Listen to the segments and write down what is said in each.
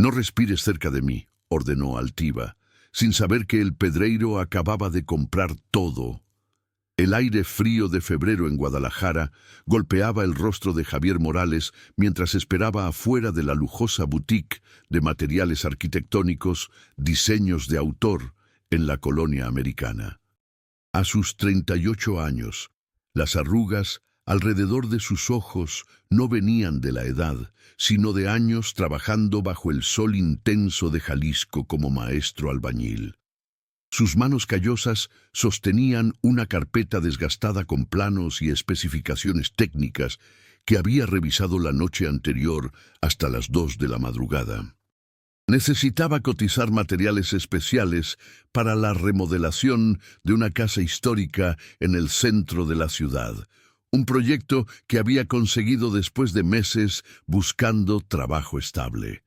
No respires cerca de mí, ordenó altiva, sin saber que el pedreiro acababa de comprar todo. El aire frío de febrero en Guadalajara golpeaba el rostro de Javier Morales mientras esperaba afuera de la lujosa boutique de materiales arquitectónicos, diseños de autor, en la colonia americana. A sus 38 años, las arrugas alrededor de sus ojos no venían de la edad, sino de años trabajando bajo el sol intenso de Jalisco como maestro albañil. Sus manos callosas sostenían una carpeta desgastada con planos y especificaciones técnicas que había revisado la noche anterior hasta las 2 de la madrugada. Necesitaba cotizar materiales especiales para la remodelación de una casa histórica en el centro de la ciudad, un proyecto que había conseguido después de meses buscando trabajo estable.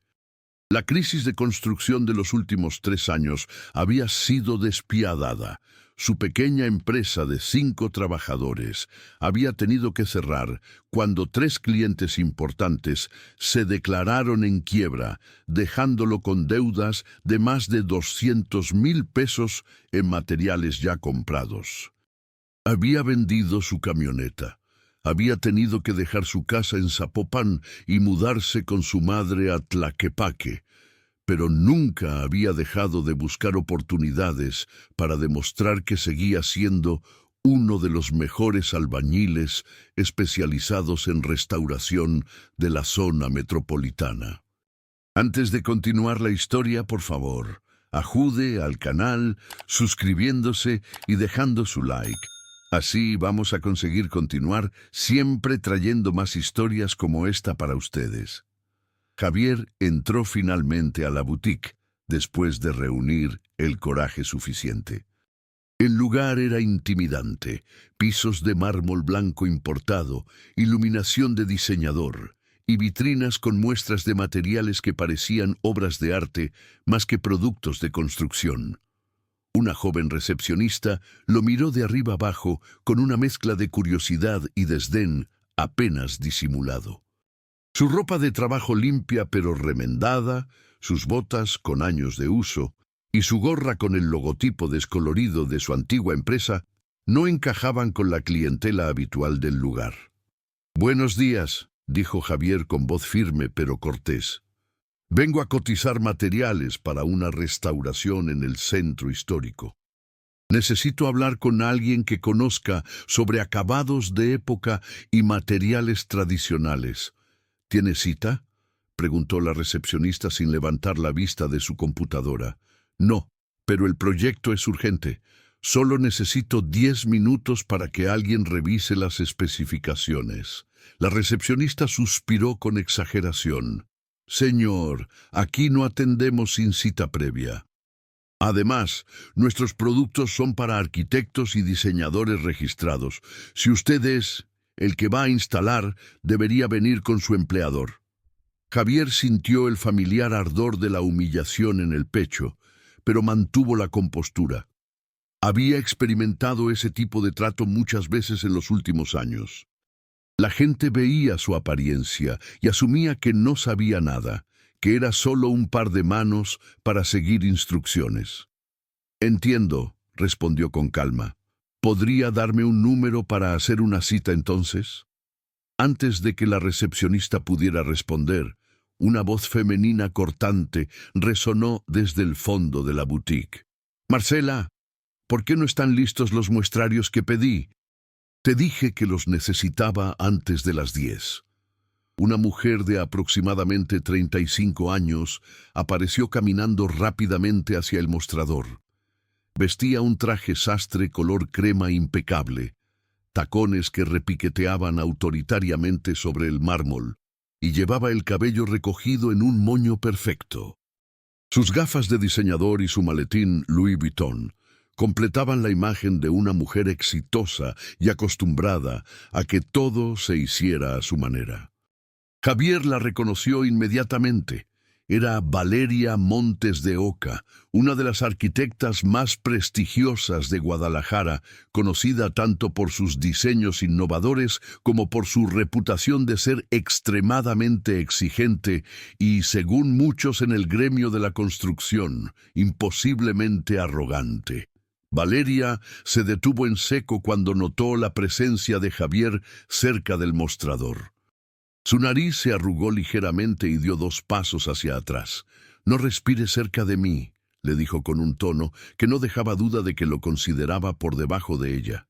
La crisis de construcción de los últimos 3 años había sido despiadada. Su pequeña empresa de 5 trabajadores había tenido que cerrar cuando 3 clientes importantes se declararon en quiebra, dejándolo con deudas de más de 200,000 pesos en materiales ya comprados. Había vendido su camioneta. Había tenido que dejar su casa en Zapopan y mudarse con su madre a Tlaquepaque, pero nunca había dejado de buscar oportunidades para demostrar que seguía siendo uno de los mejores albañiles especializados en restauración de la zona metropolitana. Antes de continuar la historia, por favor, ajude al canal suscribiéndose y dejando su like. Así vamos a conseguir continuar siempre trayendo más historias como esta para ustedes. Javier entró finalmente a la boutique después de reunir el coraje suficiente. El lugar era intimidante, pisos de mármol blanco importado, iluminación de diseñador y vitrinas con muestras de materiales que parecían obras de arte más que productos de construcción. Una joven recepcionista lo miró de arriba abajo con una mezcla de curiosidad y desdén apenas disimulado. Su ropa de trabajo limpia pero remendada, sus botas con años de uso y su gorra con el logotipo descolorido de su antigua empresa no encajaban con la clientela habitual del lugar. «Buenos días», dijo Javier con voz firme pero cortés. «Vengo a cotizar materiales para una restauración en el centro histórico. Necesito hablar con alguien que conozca sobre acabados de época y materiales tradicionales. ¿Tiene cita?», preguntó la recepcionista sin levantar la vista de su computadora. «No, pero el proyecto es urgente. Solo necesito 10 minutos para que alguien revise las especificaciones». La recepcionista suspiró con exageración. «Señor, aquí no atendemos sin cita previa. Además, nuestros productos son para arquitectos y diseñadores registrados. Si usted es el que va a instalar, debería venir con su empleador». Javier sintió el familiar ardor de la humillación en el pecho, pero mantuvo la compostura. Había experimentado ese tipo de trato muchas veces en los últimos años. La gente veía su apariencia y asumía que no sabía nada, que era solo un par de manos para seguir instrucciones. «Entiendo», respondió con calma. «¿Podría darme un número para hacer una cita entonces?». Antes de que la recepcionista pudiera responder, una voz femenina cortante resonó desde el fondo de la boutique. «Marcela, ¿por qué no están listos los muestrarios que pedí? Te dije que los necesitaba antes de las 10. Una mujer de aproximadamente 35 años apareció caminando rápidamente hacia el mostrador. Vestía un traje sastre color crema impecable, tacones que repiqueteaban autoritariamente sobre el mármol, y llevaba el cabello recogido en un moño perfecto. Sus gafas de diseñador y su maletín Louis Vuitton completaban la imagen de una mujer exitosa y acostumbrada a que todo se hiciera a su manera. Javier la reconoció inmediatamente. Era Valeria Montes de Oca, una de las arquitectas más prestigiosas de Guadalajara, conocida tanto por sus diseños innovadores como por su reputación de ser extremadamente exigente y, según muchos en el gremio de la construcción, imposiblemente arrogante. Valeria se detuvo en seco cuando notó la presencia de Javier cerca del mostrador. Su nariz se arrugó ligeramente y dio 2 pasos hacia atrás. «No respire cerca de mí», le dijo con un tono que no dejaba duda de que lo consideraba por debajo de ella.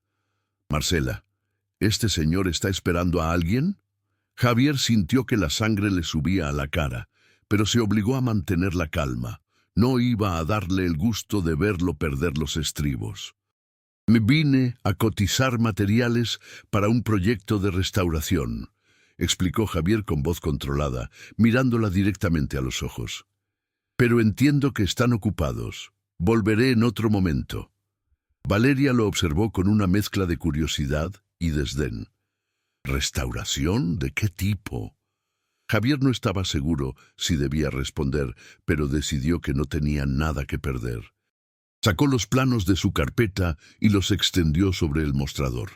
«Marcela, ¿este señor está esperando a alguien?» Javier sintió que la sangre le subía a la cara, pero se obligó a mantener la calma. No iba a darle el gusto de verlo perder los estribos. «Me vine a cotizar materiales para un proyecto de restauración», explicó Javier con voz controlada, mirándola directamente a los ojos. «Pero entiendo que están ocupados. Volveré en otro momento». Valeria lo observó con una mezcla de curiosidad y desdén. ¿Restauración? ¿De qué tipo? Javier no estaba seguro si debía responder, pero decidió que no tenía nada que perder. Sacó los planos de su carpeta y los extendió sobre el mostrador.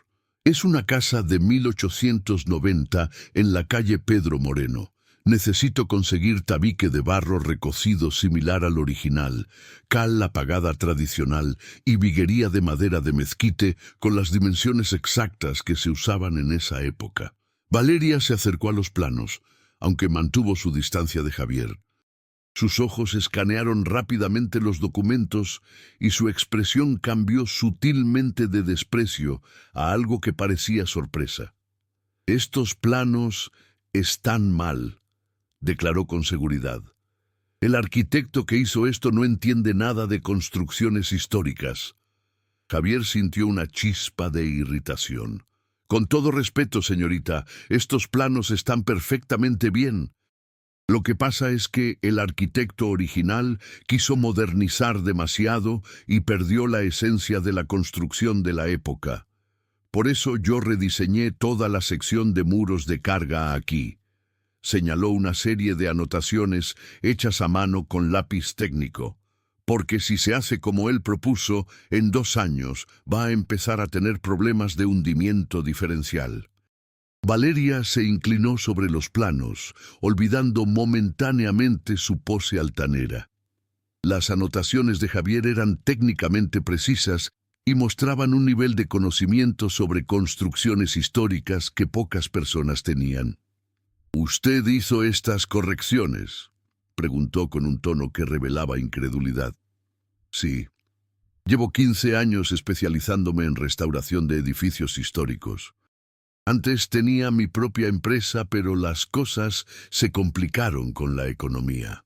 «Es una casa de 1890 en la calle Pedro Moreno. Necesito conseguir tabique de barro recocido similar al original, cal apagada tradicional y viguería de madera de mezquite con las dimensiones exactas que se usaban en esa época». Valeria se acercó a los planos, aunque mantuvo su distancia de Javier. Sus ojos escanearon rápidamente los documentos y su expresión cambió sutilmente de desprecio a algo que parecía sorpresa. «Estos planos están mal», declaró con seguridad. «El arquitecto que hizo esto no entiende nada de construcciones históricas». Javier sintió una chispa de irritación. «Con todo respeto, señorita, estos planos están perfectamente bien. Lo que pasa es que el arquitecto original quiso modernizar demasiado y perdió la esencia de la construcción de la época. Por eso yo rediseñé toda la sección de muros de carga aquí». Señaló una serie de anotaciones hechas a mano con lápiz técnico. «Porque si se hace como él propuso, en 2 años va a empezar a tener problemas de hundimiento diferencial». Valeria se inclinó sobre los planos, olvidando momentáneamente su pose altanera. Las anotaciones de Javier eran técnicamente precisas y mostraban un nivel de conocimiento sobre construcciones históricas que pocas personas tenían. «¿Usted hizo estas correcciones?», preguntó con un tono que revelaba incredulidad. «Sí. Llevo 15 años especializándome en restauración de edificios históricos. Antes tenía mi propia empresa, pero las cosas se complicaron con la economía».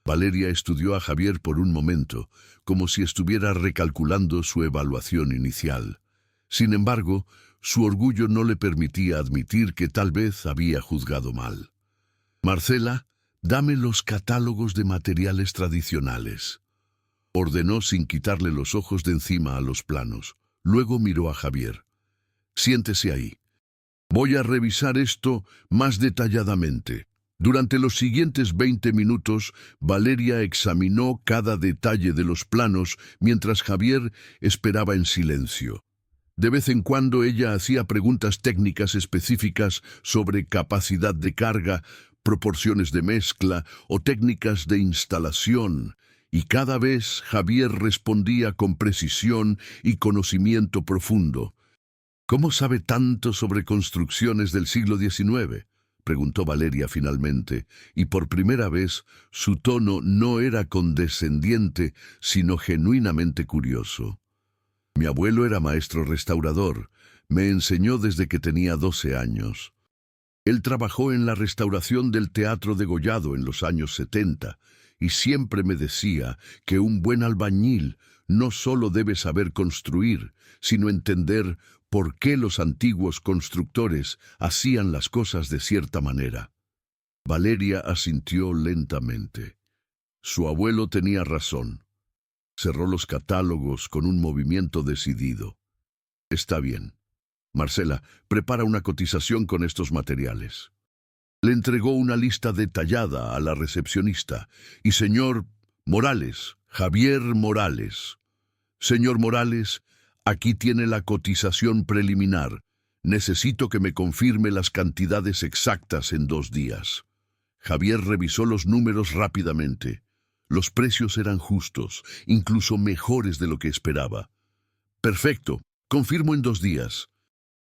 Valeria estudió a Javier por un momento, como si estuviera recalculando su evaluación inicial. Sin embargo, su orgullo no le permitía admitir que tal vez había juzgado mal. «Marcela, dame los catálogos de materiales tradicionales», ordenó sin quitarle los ojos de encima a los planos. Luego miró a Javier. «Siéntese ahí. Voy a revisar esto más detalladamente». Durante los siguientes 20 minutos, Valeria examinó cada detalle de los planos mientras Javier esperaba en silencio. De vez en cuando ella hacía preguntas técnicas específicas sobre capacidad de carga, proporciones de mezcla o técnicas de instalación, y cada vez Javier respondía con precisión y conocimiento profundo. «¿Cómo sabe tanto sobre construcciones del siglo XIX?», preguntó Valeria finalmente, y por primera vez su tono no era condescendiente, sino genuinamente curioso. «Mi abuelo era maestro restaurador. Me enseñó desde que tenía 12 años. Él trabajó en la restauración del Teatro Degollado en los años 70 y siempre me decía que un buen albañil no solo debe saber construir, sino entender por qué los antiguos constructores hacían las cosas de cierta manera». Valeria asintió lentamente. Su abuelo tenía razón. Cerró los catálogos con un movimiento decidido. «Está bien. Marcela, prepara una cotización con estos materiales». Le entregó una lista detallada a la recepcionista. Y señor Morales, Javier Morales. Señor Morales, aquí tiene la cotización preliminar. Necesito que me confirme las cantidades exactas en 2 días. Javier revisó los números rápidamente. Los precios eran justos, incluso mejores de lo que esperaba. Perfecto, confirmo en 2 días.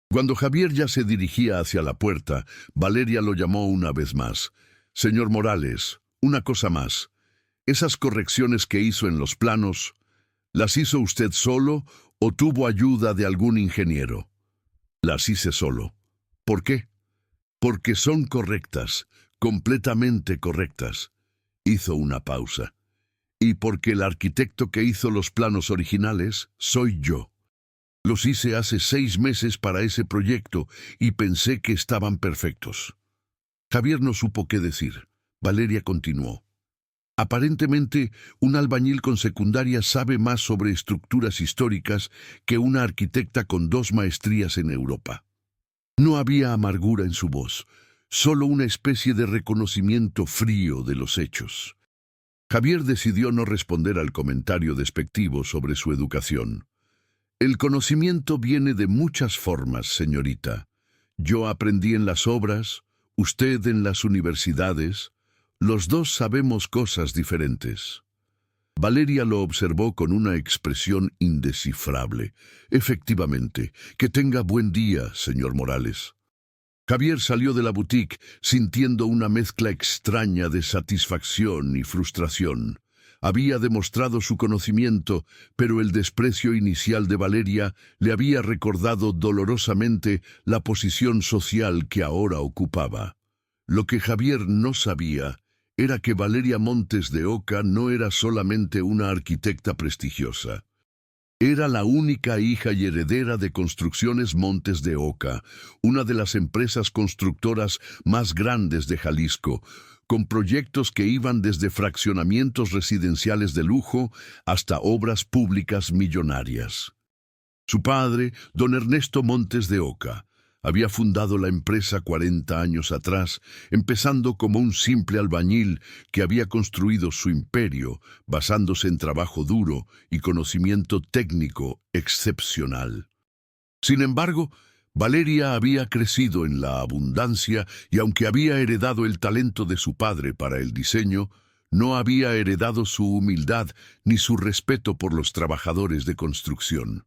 Cuando Javier ya se dirigía hacia la puerta, Valeria lo llamó una vez más. Señor Morales, una cosa más. Esas correcciones que hizo en los planos, ¿las hizo usted solo o tuvo ayuda de algún ingeniero? Las hice solo. ¿Por qué? Porque son correctas, completamente correctas. Hizo una pausa. Y porque el arquitecto que hizo los planos originales soy yo. Los hice hace 6 meses para ese proyecto y pensé que estaban perfectos. Javier no supo qué decir. Valeria continuó. Aparentemente, un albañil con secundaria sabe más sobre estructuras históricas que una arquitecta con 2 maestrías en Europa. No había amargura en su voz, solo una especie de reconocimiento frío de los hechos. Javier decidió no responder al comentario despectivo sobre su educación. El conocimiento viene de muchas formas, señorita. Yo aprendí en las obras, usted en las universidades. Los dos sabemos cosas diferentes. Valeria lo observó con una expresión indescifrable. Efectivamente, que tenga buen día, señor Morales. Javier salió de la boutique sintiendo una mezcla extraña de satisfacción y frustración. Había demostrado su conocimiento, pero el desprecio inicial de Valeria le había recordado dolorosamente la posición social que ahora ocupaba. Lo que Javier no sabía era que Valeria Montes de Oca no era solamente una arquitecta prestigiosa. Era la única hija y heredera de Construcciones Montes de Oca, una de las empresas constructoras más grandes de Jalisco, con proyectos que iban desde fraccionamientos residenciales de lujo hasta obras públicas millonarias. Su padre, don Ernesto Montes de Oca, había fundado la empresa 40 años atrás, empezando como un simple albañil que había construido su imperio basándose en trabajo duro y conocimiento técnico excepcional. Sin embargo, Valeria había crecido en la abundancia y aunque había heredado el talento de su padre para el diseño, no había heredado su humildad ni su respeto por los trabajadores de construcción.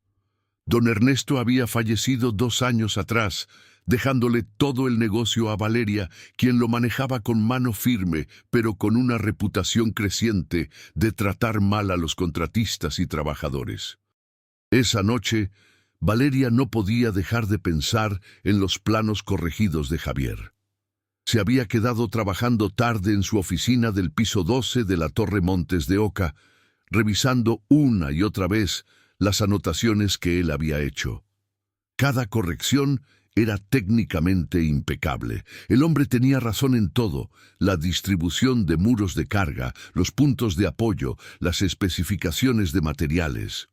Don Ernesto había fallecido 2 años atrás, dejándole todo el negocio a Valeria, quien lo manejaba con mano firme, pero con una reputación creciente de tratar mal a los contratistas y trabajadores. Esa noche, Valeria no podía dejar de pensar en los planos corregidos de Javier. Se había quedado trabajando tarde en su oficina del piso 12 de la Torre Montes de Oca, revisando una y otra vez las anotaciones que él había hecho. Cada corrección era técnicamente impecable. El hombre tenía razón en todo: la distribución de muros de carga, los puntos de apoyo, las especificaciones de materiales.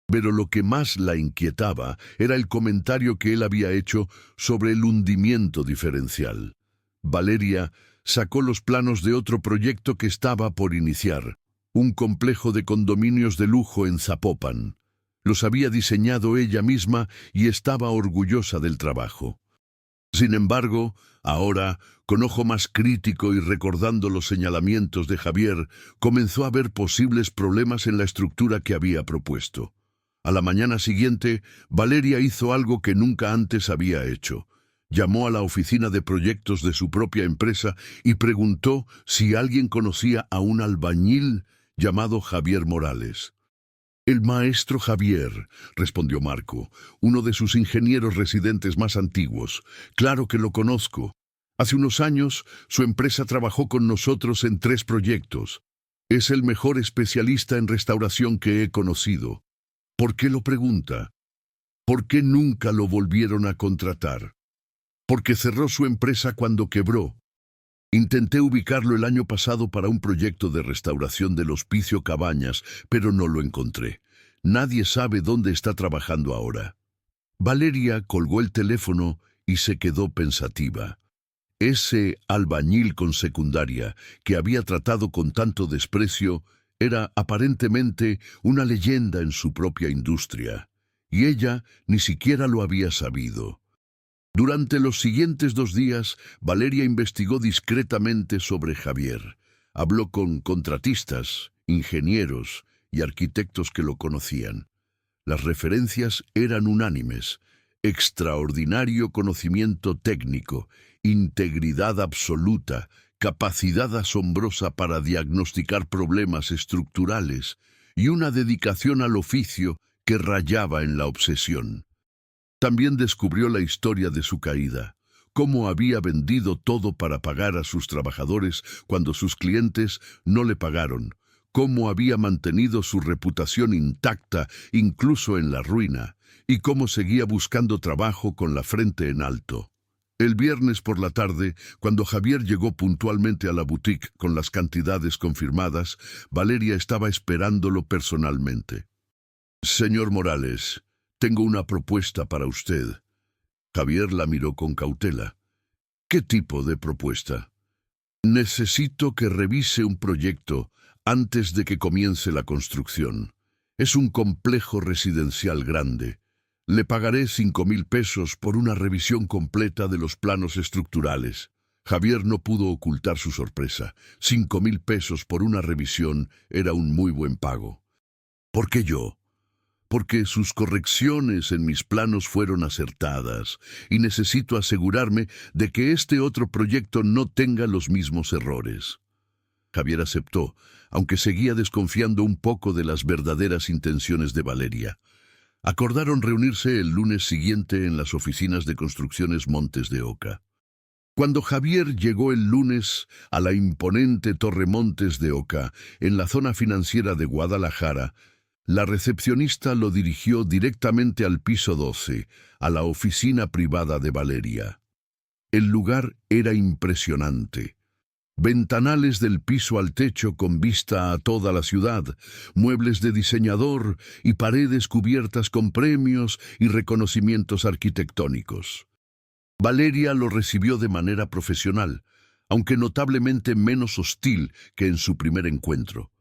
Pero lo que más la inquietaba era el comentario que él había hecho sobre el hundimiento diferencial. Valeria sacó los planos de otro proyecto que estaba por iniciar, un complejo de condominios de lujo en Zapopan. Los había diseñado ella misma y estaba orgullosa del trabajo. Sin embargo, ahora, con ojo más crítico y recordando los señalamientos de Javier, comenzó a ver posibles problemas en la estructura que había propuesto. A la mañana siguiente, Valeria hizo algo que nunca antes había hecho. Llamó a la oficina de proyectos de su propia empresa y preguntó si alguien conocía a un albañil llamado Javier Morales. «El maestro Javier», respondió Marco, uno de sus ingenieros residentes más antiguos. «Claro que lo conozco. Hace unos años, su empresa trabajó con nosotros en 3 proyectos. Es el mejor especialista en restauración que he conocido». «¿Por qué lo pregunta? ¿Por qué nunca lo volvieron a contratar?» «Porque cerró su empresa cuando quebró. Intenté ubicarlo el año pasado para un proyecto de restauración del Hospicio Cabañas, pero no lo encontré. Nadie sabe dónde está trabajando ahora». Valeria colgó el teléfono y se quedó pensativa. Ese albañil con secundaria, que había tratado con tanto desprecio, era aparentemente una leyenda en su propia industria, y ella ni siquiera lo había sabido. Durante los siguientes 2 días, Valeria investigó discretamente sobre Javier. Habló con contratistas, ingenieros y arquitectos que lo conocían. Las referencias eran unánimes: extraordinario conocimiento técnico, integridad absoluta, capacidad asombrosa para diagnosticar problemas estructurales y una dedicación al oficio que rayaba en la obsesión. También descubrió la historia de su caída, cómo había vendido todo para pagar a sus trabajadores cuando sus clientes no le pagaron, cómo había mantenido su reputación intacta incluso en la ruina, y cómo seguía buscando trabajo con la frente en alto. El viernes por la tarde, cuando Javier llegó puntualmente a la boutique con las cantidades confirmadas, Valeria estaba esperándolo personalmente. «Señor Morales, tengo una propuesta para usted». Javier la miró con cautela. «¿Qué tipo de propuesta?» «Necesito que revise un proyecto antes de que comience la construcción. Es un complejo residencial grande. Le pagaré 5,000 pesos por una revisión completa de los planos estructurales». Javier no pudo ocultar su sorpresa. 5,000 pesos por una revisión era un muy buen pago. «¿Por qué yo?» «Porque sus correcciones en mis planos fueron acertadas y necesito asegurarme de que este otro proyecto no tenga los mismos errores». Javier aceptó, aunque seguía desconfiando un poco de las verdaderas intenciones de Valeria. Acordaron reunirse el lunes siguiente en las oficinas de Construcciones Montes de Oca. Cuando Javier llegó el lunes a la imponente Torre Montes de Oca, en la zona financiera de Guadalajara, la recepcionista lo dirigió directamente al piso 12, a la oficina privada de Valeria. El lugar era impresionante. Ventanales del piso al techo con vista a toda la ciudad, muebles de diseñador y paredes cubiertas con premios y reconocimientos arquitectónicos. Valeria lo recibió de manera profesional, aunque notablemente menos hostil que en su primer encuentro.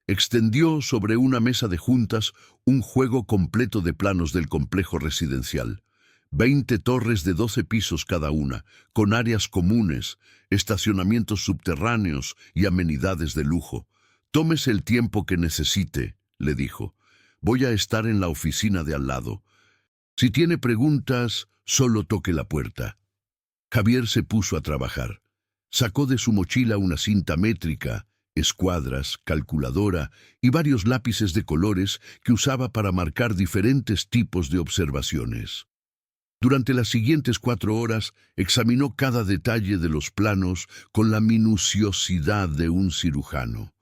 Extendió sobre una mesa de juntas un juego completo de planos del complejo residencial. 20 torres de 12 pisos cada una, con áreas comunes, estacionamientos subterráneos y amenidades de lujo. «Tómese el tiempo que necesite», le dijo. «Voy a estar en la oficina de al lado. Si tiene preguntas, solo toque la puerta». Javier se puso a trabajar. Sacó de su mochila una cinta métrica, escuadras, calculadora y varios lápices de colores que usaba para marcar diferentes tipos de observaciones. Durante las siguientes 4 horas examinó cada detalle de los planos con la minuciosidad de un cirujano.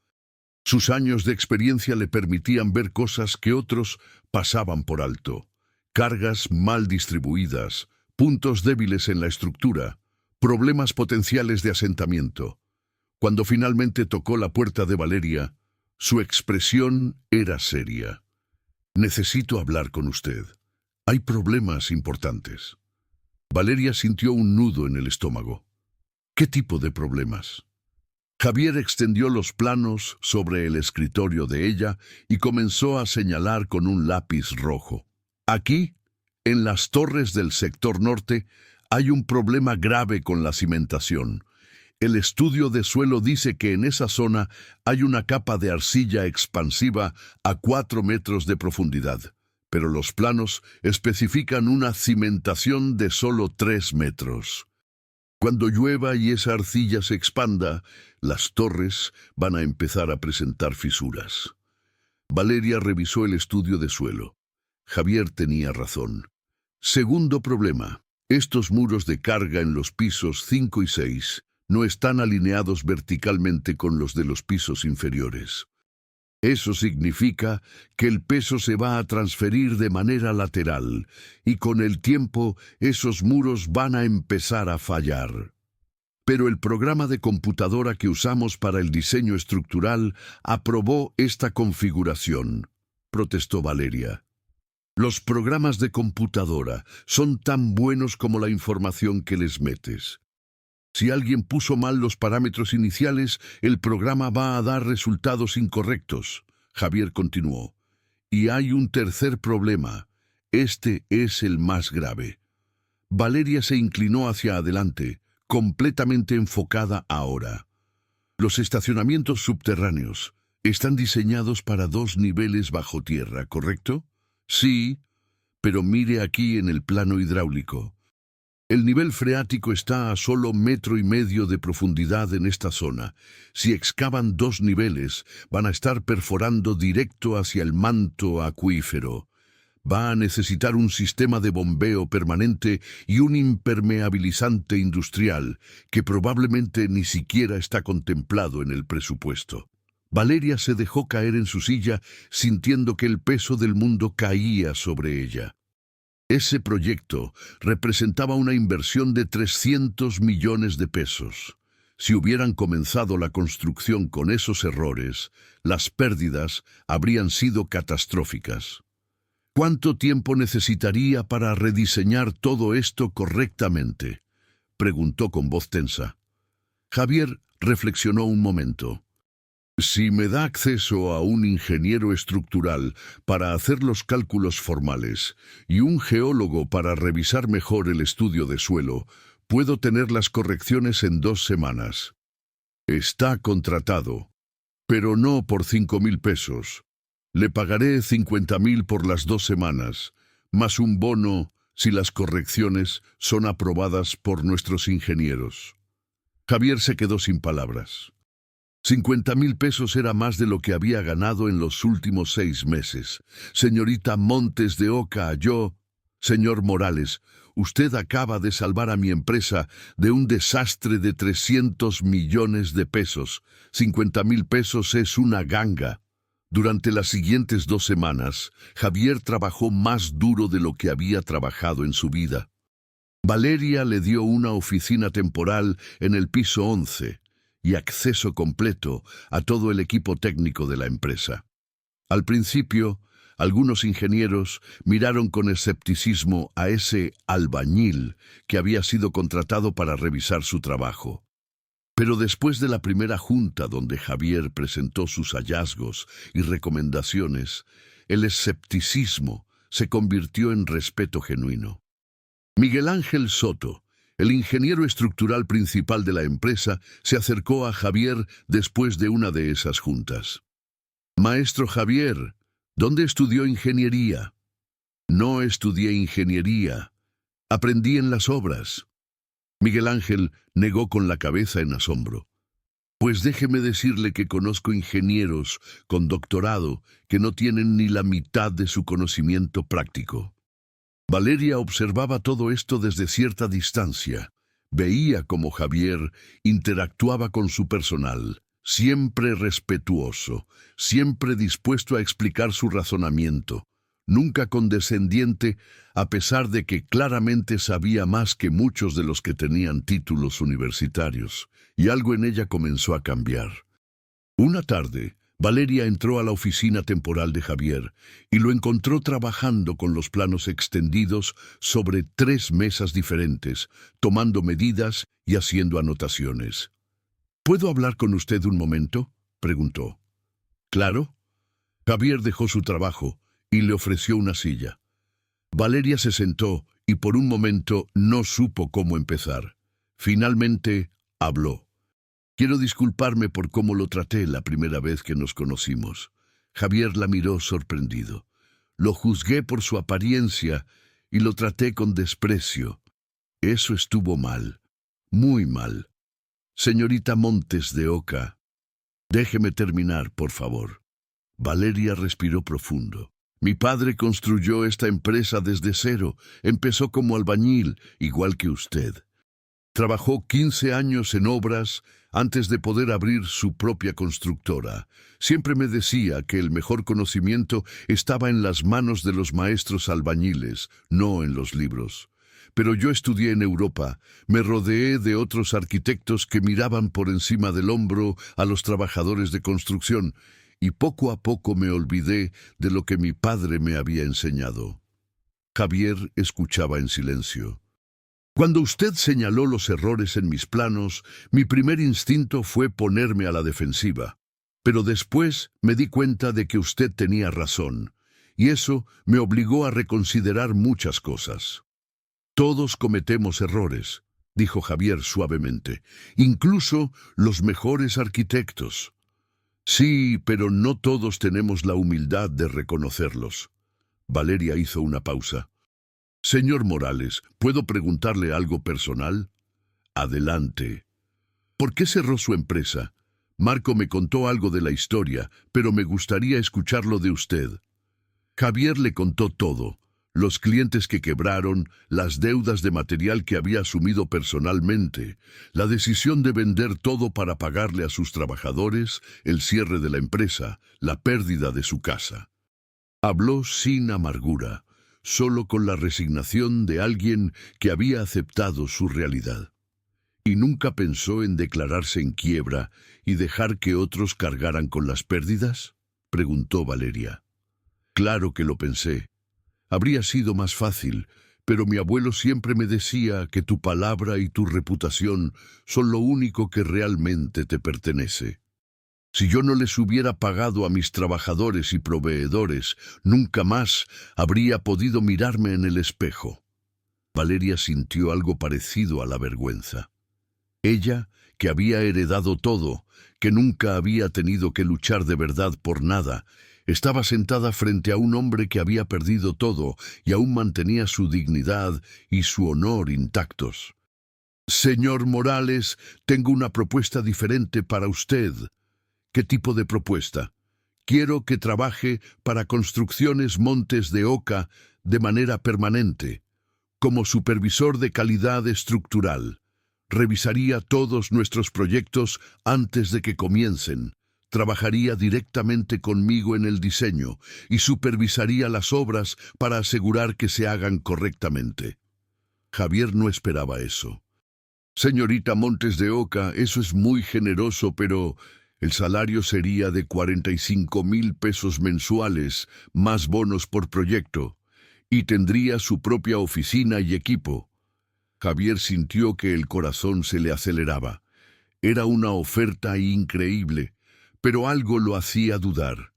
Sus años de experiencia le permitían ver cosas que otros pasaban por alto: cargas mal distribuidas, puntos débiles en la estructura, problemas potenciales de asentamiento. Cuando finalmente tocó la puerta de Valeria, su expresión era seria. «Necesito hablar con usted. Hay problemas importantes». Valeria sintió un nudo en el estómago. «¿Qué tipo de problemas?» Javier extendió los planos sobre el escritorio de ella y comenzó a señalar con un lápiz rojo. «Aquí, en las torres del sector norte, hay un problema grave con la cimentación. El estudio de suelo dice que en esa zona hay una capa de arcilla expansiva a 4 metros de profundidad, pero los planos especifican una cimentación de solo 3 metros. Cuando llueva y esa arcilla se expanda, las torres van a empezar a presentar fisuras». Valeria revisó el estudio de suelo. Javier tenía razón. Segundo problema: estos muros de carga en los pisos 5 y 6 no están alineados verticalmente con los de los pisos inferiores. Eso significa que el peso se va a transferir de manera lateral y con el tiempo esos muros van a empezar a fallar. Pero el programa de computadora que usamos para el diseño estructural aprobó esta configuración, protestó Valeria. «Los programas de computadora son tan buenos como la información que les metes. Si alguien puso mal los parámetros iniciales, el programa va a dar resultados incorrectos. Javier continuó. Y hay un tercer problema. Este es el más grave. Valeria se inclinó hacia adelante, completamente enfocada ahora. Los estacionamientos subterráneos están diseñados para 2 niveles bajo tierra, ¿correcto? Sí, pero mire aquí en el plano hidráulico. El nivel freático está a solo 1,5 metros de profundidad en esta zona. Si excavan 2 niveles, van a estar perforando directo hacia el manto acuífero. Va a necesitar un sistema de bombeo permanente y un impermeabilizante industrial que probablemente ni siquiera está contemplado en el presupuesto. Valeria se dejó caer en su silla, sintiendo que el peso del mundo caía sobre ella. Ese proyecto representaba una inversión de 300 millones de pesos. Si hubieran comenzado la construcción con esos errores, las pérdidas habrían sido catastróficas. ¿Cuánto tiempo necesitaría para rediseñar todo esto correctamente?, preguntó con voz tensa. Javier reflexionó un momento. Si me da acceso a un ingeniero estructural para hacer los cálculos formales y un geólogo para revisar mejor el estudio de suelo, puedo tener las correcciones en 2 semanas. Está contratado, pero no por 5,000 pesos. Le pagaré 50,000 por las 2 semanas, más un bono si las correcciones son aprobadas por nuestros ingenieros. Javier se quedó sin palabras. 50,000 pesos era más de lo que había ganado en los últimos 6 meses. Señorita Montes de Oca, señor Morales, usted acaba de salvar a mi empresa de un desastre de 300 millones de pesos. 50,000 pesos es una ganga. Durante las siguientes 2 semanas, Javier trabajó más duro de lo que había trabajado en su vida. Valeria le dio una oficina temporal en el piso 11 y acceso completo a todo el equipo técnico de la empresa. Al principio, algunos ingenieros miraron con escepticismo a ese albañil que había sido contratado para revisar su trabajo. Pero después de la primera junta donde Javier presentó sus hallazgos y recomendaciones, el escepticismo se convirtió en respeto genuino. Miguel Ángel Soto, el ingeniero estructural principal de la empresa, se acercó a Javier después de una de esas juntas. Maestro Javier, ¿dónde estudió ingeniería? No estudié ingeniería. Aprendí en las obras. Miguel Ángel negó con la cabeza en asombro. Pues déjeme decirle que conozco ingenieros con doctorado que no tienen ni la mitad de su conocimiento práctico. Valeria observaba todo esto desde cierta distancia. Veía cómo Javier interactuaba con su personal, siempre respetuoso, siempre dispuesto a explicar su razonamiento, nunca condescendiente, a pesar de que claramente sabía más que muchos de los que tenían títulos universitarios, y algo en ella comenzó a cambiar. Una tarde, Valeria entró a la oficina temporal de Javier y lo encontró trabajando con los planos extendidos sobre 3 mesas diferentes, tomando medidas y haciendo anotaciones. ¿Puedo hablar con usted un momento?, preguntó. ¿Claro? Javier dejó su trabajo y le ofreció una silla. Valeria se sentó y por un momento no supo cómo empezar. Finalmente habló. Quiero disculparme por cómo lo traté la primera vez que nos conocimos. Javier la miró sorprendido. Lo juzgué por su apariencia y lo traté con desprecio. Eso estuvo mal, muy mal. Señorita Montes de Oca, déjeme terminar, por favor. Valeria respiró profundo. Mi padre construyó esta empresa desde cero. Empezó como albañil, igual que usted. Trabajó 15 años en obras antes de poder abrir su propia constructora. Siempre me decía que el mejor conocimiento estaba en las manos de los maestros albañiles, no en los libros. Pero yo estudié en Europa, me rodeé de otros arquitectos que miraban por encima del hombro a los trabajadores de construcción, y poco a poco me olvidé de lo que mi padre me había enseñado. Javier escuchaba en silencio. Cuando usted señaló los errores en mis planos, mi primer instinto fue ponerme a la defensiva. Pero después me di cuenta de que usted tenía razón, y eso me obligó a reconsiderar muchas cosas. Todos cometemos errores, dijo Javier suavemente, incluso los mejores arquitectos. Sí, pero no todos tenemos la humildad de reconocerlos. Valeria hizo una pausa. Señor Morales, ¿puedo preguntarle algo personal? Adelante. ¿Por qué cerró su empresa? Marco me contó algo de la historia, pero me gustaría escucharlo de usted. Javier le contó todo. Los clientes que quebraron, las deudas de material que había asumido personalmente, la decisión de vender todo para pagarle a sus trabajadores, el cierre de la empresa, la pérdida de su casa. Habló sin amargura, solo con la resignación de alguien que había aceptado su realidad. ¿Y nunca pensó en declararse en quiebra y dejar que otros cargaran con las pérdidas?, preguntó Valeria. Claro que lo pensé. Habría sido más fácil, pero mi abuelo siempre me decía que tu palabra y tu reputación son lo único que realmente te pertenece. Si yo no les hubiera pagado a mis trabajadores y proveedores, nunca más habría podido mirarme en el espejo. Valeria sintió algo parecido a la vergüenza. Ella, que había heredado todo, que nunca había tenido que luchar de verdad por nada, estaba sentada frente a un hombre que había perdido todo y aún mantenía su dignidad y su honor intactos. Señor Morales, tengo una propuesta diferente para usted. ¿Qué tipo de propuesta? Quiero que trabaje para Construcciones Montes de Oca de manera permanente, como supervisor de calidad estructural. Revisaría todos nuestros proyectos antes de que comiencen. Trabajaría directamente conmigo en el diseño y supervisaría las obras para asegurar que se hagan correctamente. Javier no esperaba eso. Señorita Montes de Oca, eso es muy generoso, pero el salario sería de 45,000 pesos mensuales, más bonos por proyecto, y tendría su propia oficina y equipo. Javier sintió que el corazón se le aceleraba. Era una oferta increíble, pero algo lo hacía dudar.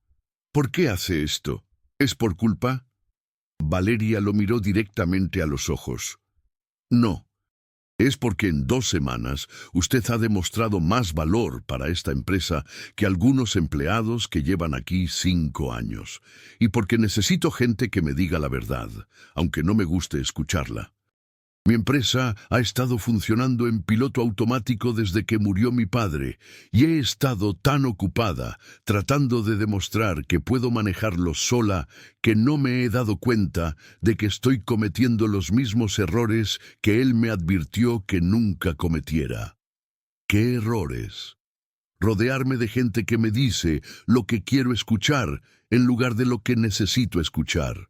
¿Por qué hace esto? ¿Es por culpa? Valeria lo miró directamente a los ojos. No. Es porque en 2 semanas usted ha demostrado más valor para esta empresa que algunos empleados que llevan aquí 5 años. Y porque necesito gente que me diga la verdad, aunque no me guste escucharla. Mi empresa ha estado funcionando en piloto automático desde que murió mi padre, y he estado tan ocupada tratando de demostrar que puedo manejarlo sola que no me he dado cuenta de que estoy cometiendo los mismos errores que él me advirtió que nunca cometiera. ¿Qué errores? Rodearme de gente que me dice lo que quiero escuchar en lugar de lo que necesito escuchar.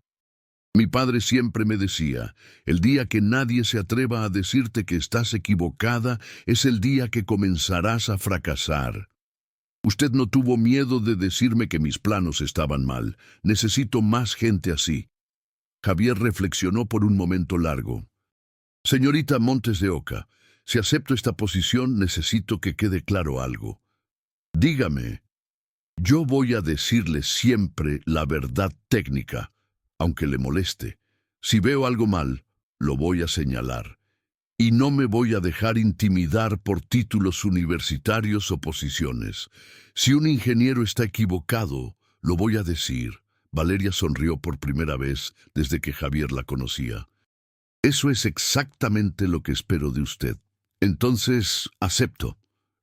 Mi padre siempre me decía, el día que nadie se atreva a decirte que estás equivocada es el día que comenzarás a fracasar. Usted no tuvo miedo de decirme que mis planos estaban mal. Necesito más gente así. Javier reflexionó por un momento largo. Señorita Montes de Oca, si acepto esta posición necesito que quede claro algo. Dígame, yo voy a decirle siempre la verdad técnica. Aunque le moleste. Si veo algo mal, lo voy a señalar. Y no me voy a dejar intimidar por títulos universitarios o posiciones. Si un ingeniero está equivocado, lo voy a decir. Valeria sonrió por primera vez desde que Javier la conocía. Eso es exactamente lo que espero de usted. Entonces, acepto.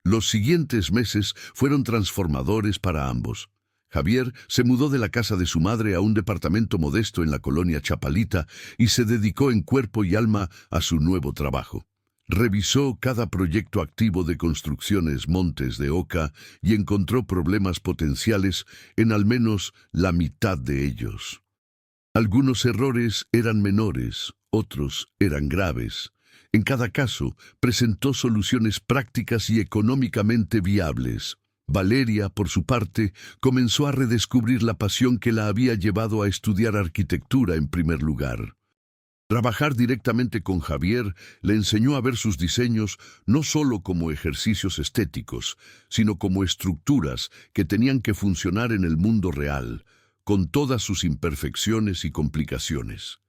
Los siguientes meses fueron transformadores para ambos. Javier se mudó de la casa de su madre a un departamento modesto en la colonia Chapalita y se dedicó en cuerpo y alma a su nuevo trabajo. Revisó cada proyecto activo de Construcciones Montes de Oca y encontró problemas potenciales en al menos la mitad de ellos. Algunos errores eran menores, otros eran graves. En cada caso, presentó soluciones prácticas y económicamente viables. Valeria, por su parte, comenzó a redescubrir la pasión que la había llevado a estudiar arquitectura en primer lugar. Trabajar directamente con Javier le enseñó a ver sus diseños no solo como ejercicios estéticos, sino como estructuras que tenían que funcionar en el mundo real, con todas sus imperfecciones y complicaciones.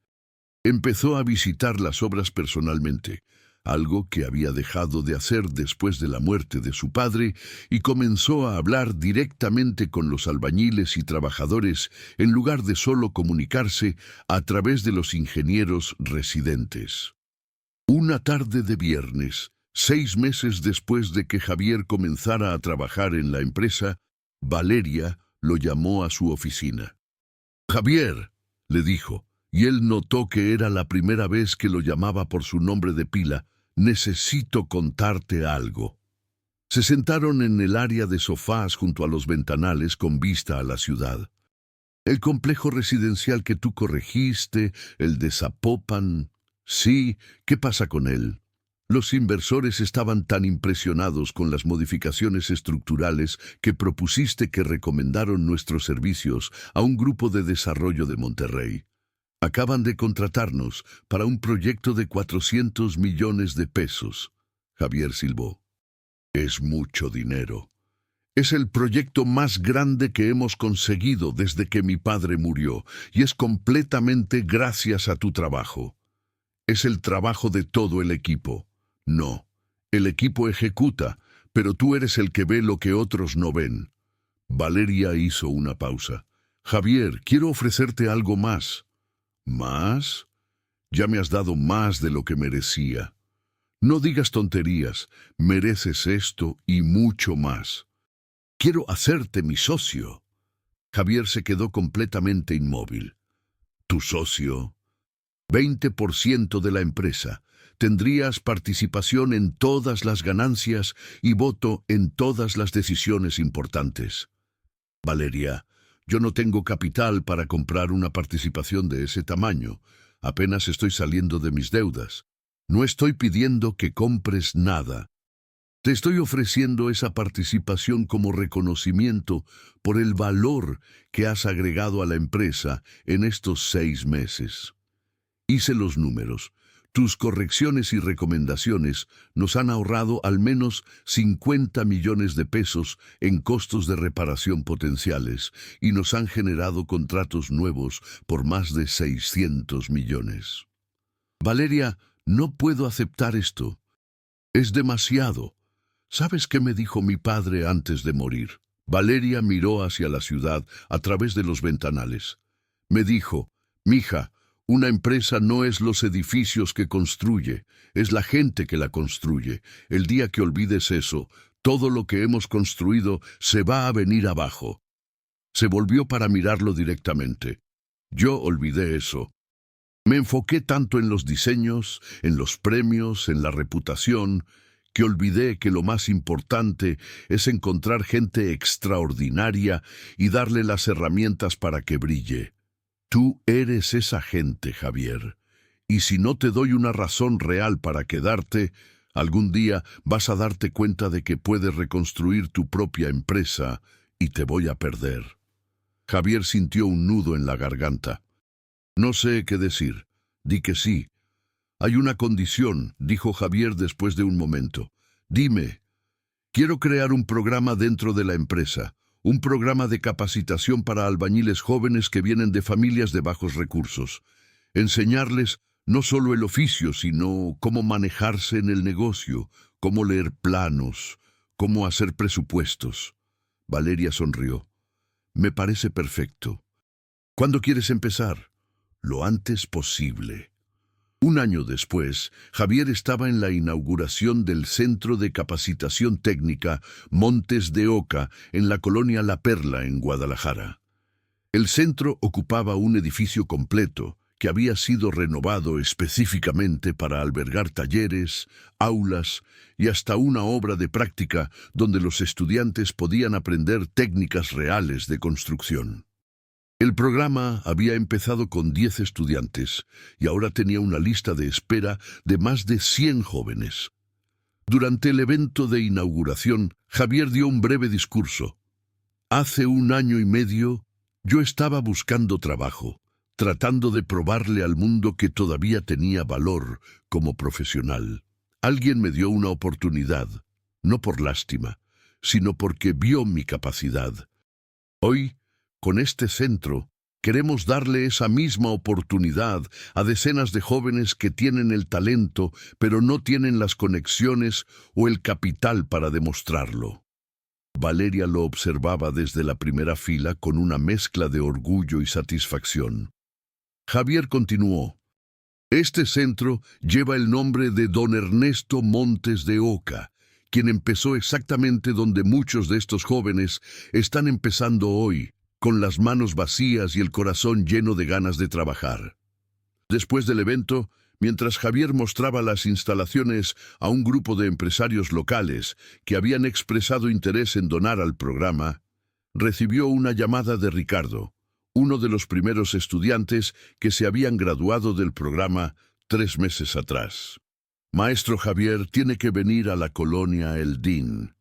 Empezó a visitar las obras personalmente, algo que había dejado de hacer después de la muerte de su padre, y comenzó a hablar directamente con los albañiles y trabajadores en lugar de solo comunicarse a través de los ingenieros residentes. Una tarde de viernes, 6 meses después de que Javier comenzara a trabajar en la empresa, Valeria lo llamó a su oficina. «Javier», le dijo, y él notó que era la primera vez que lo llamaba por su nombre de pila, «necesito contarte algo». Se sentaron en el área de sofás junto a los ventanales con vista a la ciudad. «El complejo residencial que tú corregiste, el de Zapopan, sí, ¿qué pasa con él?» Los inversores estaban tan impresionados con las modificaciones estructurales que propusiste que recomendaron nuestros servicios a un grupo de desarrollo de Monterrey. Acaban de contratarnos para un proyecto de 400 millones de pesos. Javier silbó. Es mucho dinero. Es el proyecto más grande que hemos conseguido desde que mi padre murió, y es completamente gracias a tu trabajo. Es el trabajo de todo el equipo. No, el equipo ejecuta, pero tú eres el que ve lo que otros no ven. Valeria hizo una pausa. Javier, quiero ofrecerte algo más. ¿Más? Ya me has dado más de lo que merecía. No digas tonterías, mereces esto y mucho más. Quiero hacerte mi socio. Javier se quedó completamente inmóvil. ¿Tu socio? 20% de la empresa. Tendrías participación en todas las ganancias y voto en todas las decisiones importantes. Valeria, yo no tengo capital para comprar una participación de ese tamaño. Apenas estoy saliendo de mis deudas. No estoy pidiendo que compres nada. Te estoy ofreciendo esa participación como reconocimiento por el valor que has agregado a la empresa en estos 6 meses. Hice los números. Tus correcciones y recomendaciones nos han ahorrado al menos 50 millones de pesos en costos de reparación potenciales y nos han generado contratos nuevos por más de 600 millones. Valeria, no puedo aceptar esto. Es demasiado. ¿Sabes qué me dijo mi padre antes de morir? Valeria miró hacia la ciudad a través de los ventanales. Me dijo, mija, una empresa no es los edificios que construye, es la gente que la construye. El día que olvides eso, todo lo que hemos construido se va a venir abajo. Se volvió para mirarlo directamente. Yo olvidé eso. Me enfoqué tanto en los diseños, en los premios, en la reputación, que olvidé que lo más importante es encontrar gente extraordinaria y darle las herramientas para que brille. Tú eres esa gente, Javier, y si no te doy una razón real para quedarte, algún día vas a darte cuenta de que puedes reconstruir tu propia empresa y te voy a perder. Javier sintió un nudo en la garganta. No sé qué decir. Di que sí. Hay una condición, dijo Javier después de un momento. Dime. Quiero crear un programa dentro de la empresa. Un programa de capacitación para albañiles jóvenes que vienen de familias de bajos recursos. Enseñarles no solo el oficio, sino cómo manejarse en el negocio, cómo leer planos, cómo hacer presupuestos. Valeria sonrió. Me parece perfecto. ¿Cuándo quieres empezar? Lo antes posible. Un año después, Javier estaba en la inauguración del Centro de Capacitación Técnica Montes de Oca en la colonia La Perla, en Guadalajara. El centro ocupaba un edificio completo que había sido renovado específicamente para albergar talleres, aulas y hasta una obra de práctica donde los estudiantes podían aprender técnicas reales de construcción. El programa había empezado con 10 estudiantes y ahora tenía una lista de espera de más de 100 jóvenes. Durante el evento de inauguración, Javier dio un breve discurso. Hace 1 año y medio, yo estaba buscando trabajo. tratando de probarle al mundo que todavía tenía valor como profesional. Alguien me dio una oportunidad, no por lástima, sino porque vio mi capacidad. Hoy, con este centro, queremos darle esa misma oportunidad a decenas de jóvenes que tienen el talento, pero no tienen las conexiones o el capital para demostrarlo. Valeria lo observaba desde la primera fila con una mezcla de orgullo y satisfacción. Javier continuó. Este centro lleva el nombre de don Ernesto Montes de Oca, quien empezó exactamente donde muchos de estos jóvenes están empezando hoy, con las manos vacías y el corazón lleno de ganas de trabajar. Después del evento, mientras Javier mostraba las instalaciones a un grupo de empresarios locales que habían expresado interés en donar al programa, recibió una llamada de Ricardo, uno de los primeros estudiantes que se habían graduado del programa 3 meses atrás. Maestro Javier, tiene que venir a la colonia El Din.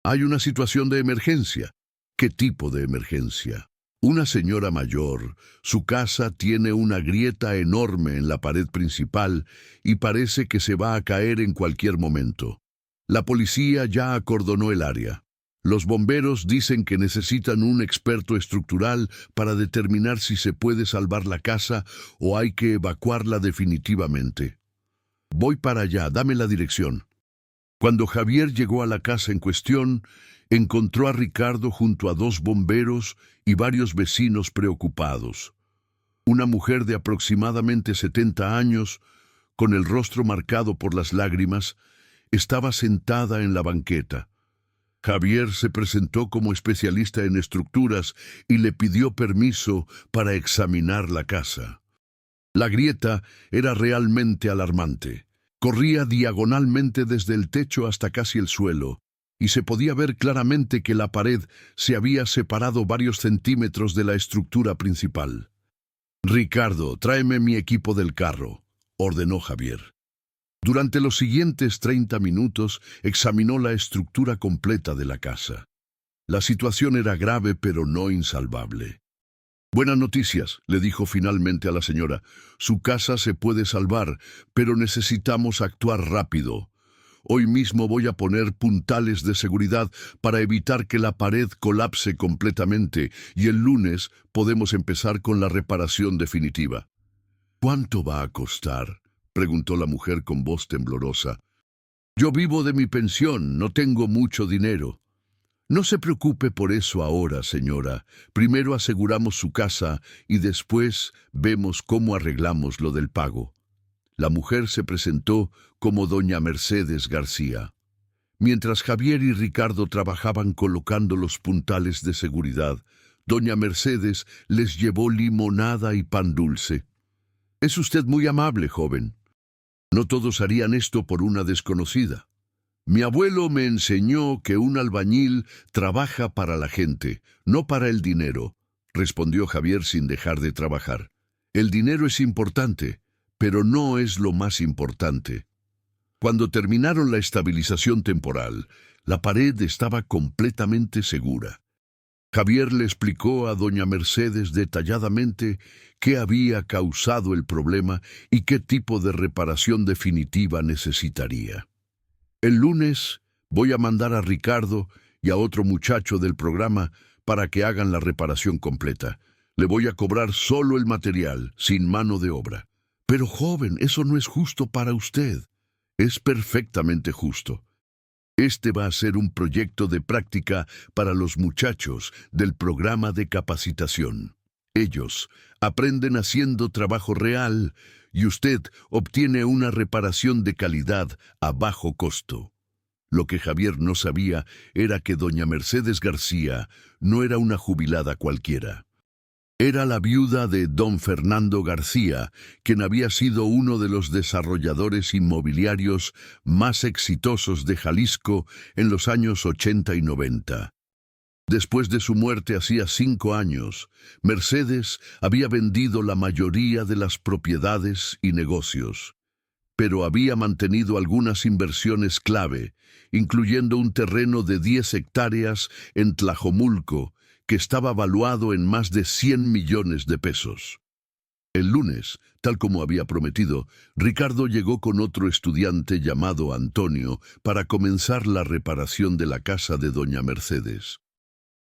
Hay una situación de emergencia. ¿Qué tipo de emergencia? Una señora mayor, su casa tiene una grieta enorme en la pared principal y parece que se va a caer en cualquier momento. La policía ya acordonó el área. Los bomberos dicen que necesitan un experto estructural para determinar si se puede salvar la casa o hay que evacuarla definitivamente. Voy para allá, dame la dirección. Cuando Javier llegó a la casa en cuestión, encontró a Ricardo junto a 2 bomberos y varios vecinos preocupados. Una mujer de aproximadamente 70 años, con el rostro marcado por las lágrimas, estaba sentada en la banqueta. Javier se presentó como especialista en estructuras y le pidió permiso para examinar la casa. La grieta era realmente alarmante. Corría diagonalmente desde el techo hasta casi el suelo, y se podía ver claramente que la pared se había separado varios centímetros de la estructura principal. «Ricardo, tráeme mi equipo del carro», ordenó Javier. Durante los siguientes 30 minutos examinó la estructura completa de la casa. La situación era grave pero no insalvable. «Buenas noticias», le dijo finalmente a la señora. «Su casa se puede salvar, pero necesitamos actuar rápido. Hoy mismo voy a poner puntales de seguridad para evitar que la pared colapse completamente y el lunes podemos empezar con la reparación definitiva». «¿Cuánto va a costar?», preguntó la mujer con voz temblorosa. «Yo vivo de mi pensión, no tengo mucho dinero». «No se preocupe por eso ahora, señora. Primero aseguramos su casa y después vemos cómo arreglamos lo del pago». La mujer se presentó como doña Mercedes García. Mientras Javier y Ricardo trabajaban colocando los puntales de seguridad, doña Mercedes les llevó limonada y pan dulce. «Es usted muy amable, joven. No todos harían esto por una desconocida. Mi abuelo me enseñó que un albañil trabaja para la gente, no para el dinero», respondió Javier sin dejar de trabajar. «El dinero es importante, pero no es lo más importante». Cuando terminaron la estabilización temporal, la pared estaba completamente segura. Javier le explicó a doña Mercedes detalladamente qué había causado el problema y qué tipo de reparación definitiva necesitaría. «El lunes voy a mandar a Ricardo y a otro muchacho del programa para que hagan la reparación completa. Le voy a cobrar solo el material, sin mano de obra». «Pero joven, eso no es justo para usted». «Es perfectamente justo. Este va a ser un proyecto de práctica para los muchachos del programa de capacitación. Ellos aprenden haciendo trabajo real y usted obtiene una reparación de calidad a bajo costo». Lo que Javier no sabía era que doña Mercedes García no era una jubilada cualquiera. Era la viuda de don Fernando García, quien había sido uno de los desarrolladores inmobiliarios más exitosos de Jalisco en los años 80 y 90. Después de su muerte hacía 5 años, Mercedes había vendido la mayoría de las propiedades y negocios, pero había mantenido algunas inversiones clave, incluyendo un terreno de 10 hectáreas en Tlajomulco, que estaba valuado en más de 100 millones de pesos. El lunes, tal como había prometido, Ricardo llegó con otro estudiante llamado Antonio para comenzar la reparación de la casa de doña Mercedes.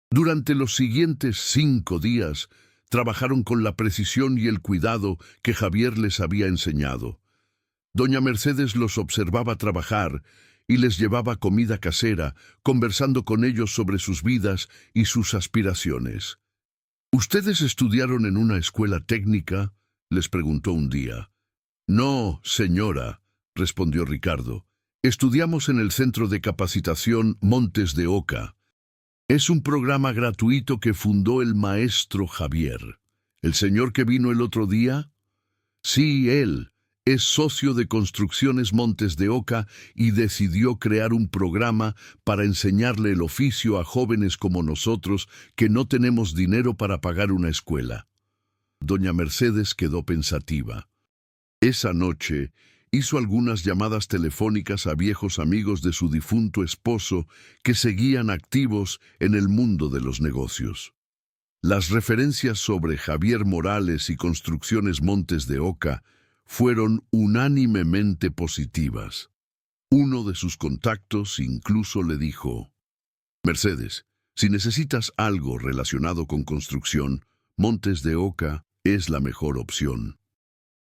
Durante los siguientes 5 días, trabajaron con la precisión y el cuidado que Javier les había enseñado. Doña Mercedes los observaba trabajar y les llevaba comida casera, conversando con ellos sobre sus vidas y sus aspiraciones. ¿Ustedes estudiaron en una escuela técnica?, les preguntó un día. No, señora, respondió Ricardo. Estudiamos en el Centro de Capacitación Montes de Oca. Es un programa gratuito que fundó el maestro Javier. ¿El señor que vino el otro día? Sí, él. Es socio de Construcciones Montes de Oca y decidió crear un programa para enseñarle el oficio a jóvenes como nosotros que no tenemos dinero para pagar una escuela. Doña Mercedes quedó pensativa. Esa noche hizo algunas llamadas telefónicas a viejos amigos de su difunto esposo que seguían activos en el mundo de los negocios. Las referencias sobre Javier Morales y Construcciones Montes de Oca fueron unánimemente positivas. Uno de sus contactos incluso le dijo: Mercedes, si necesitas algo relacionado con construcción, Montes de Oca es la mejor opción.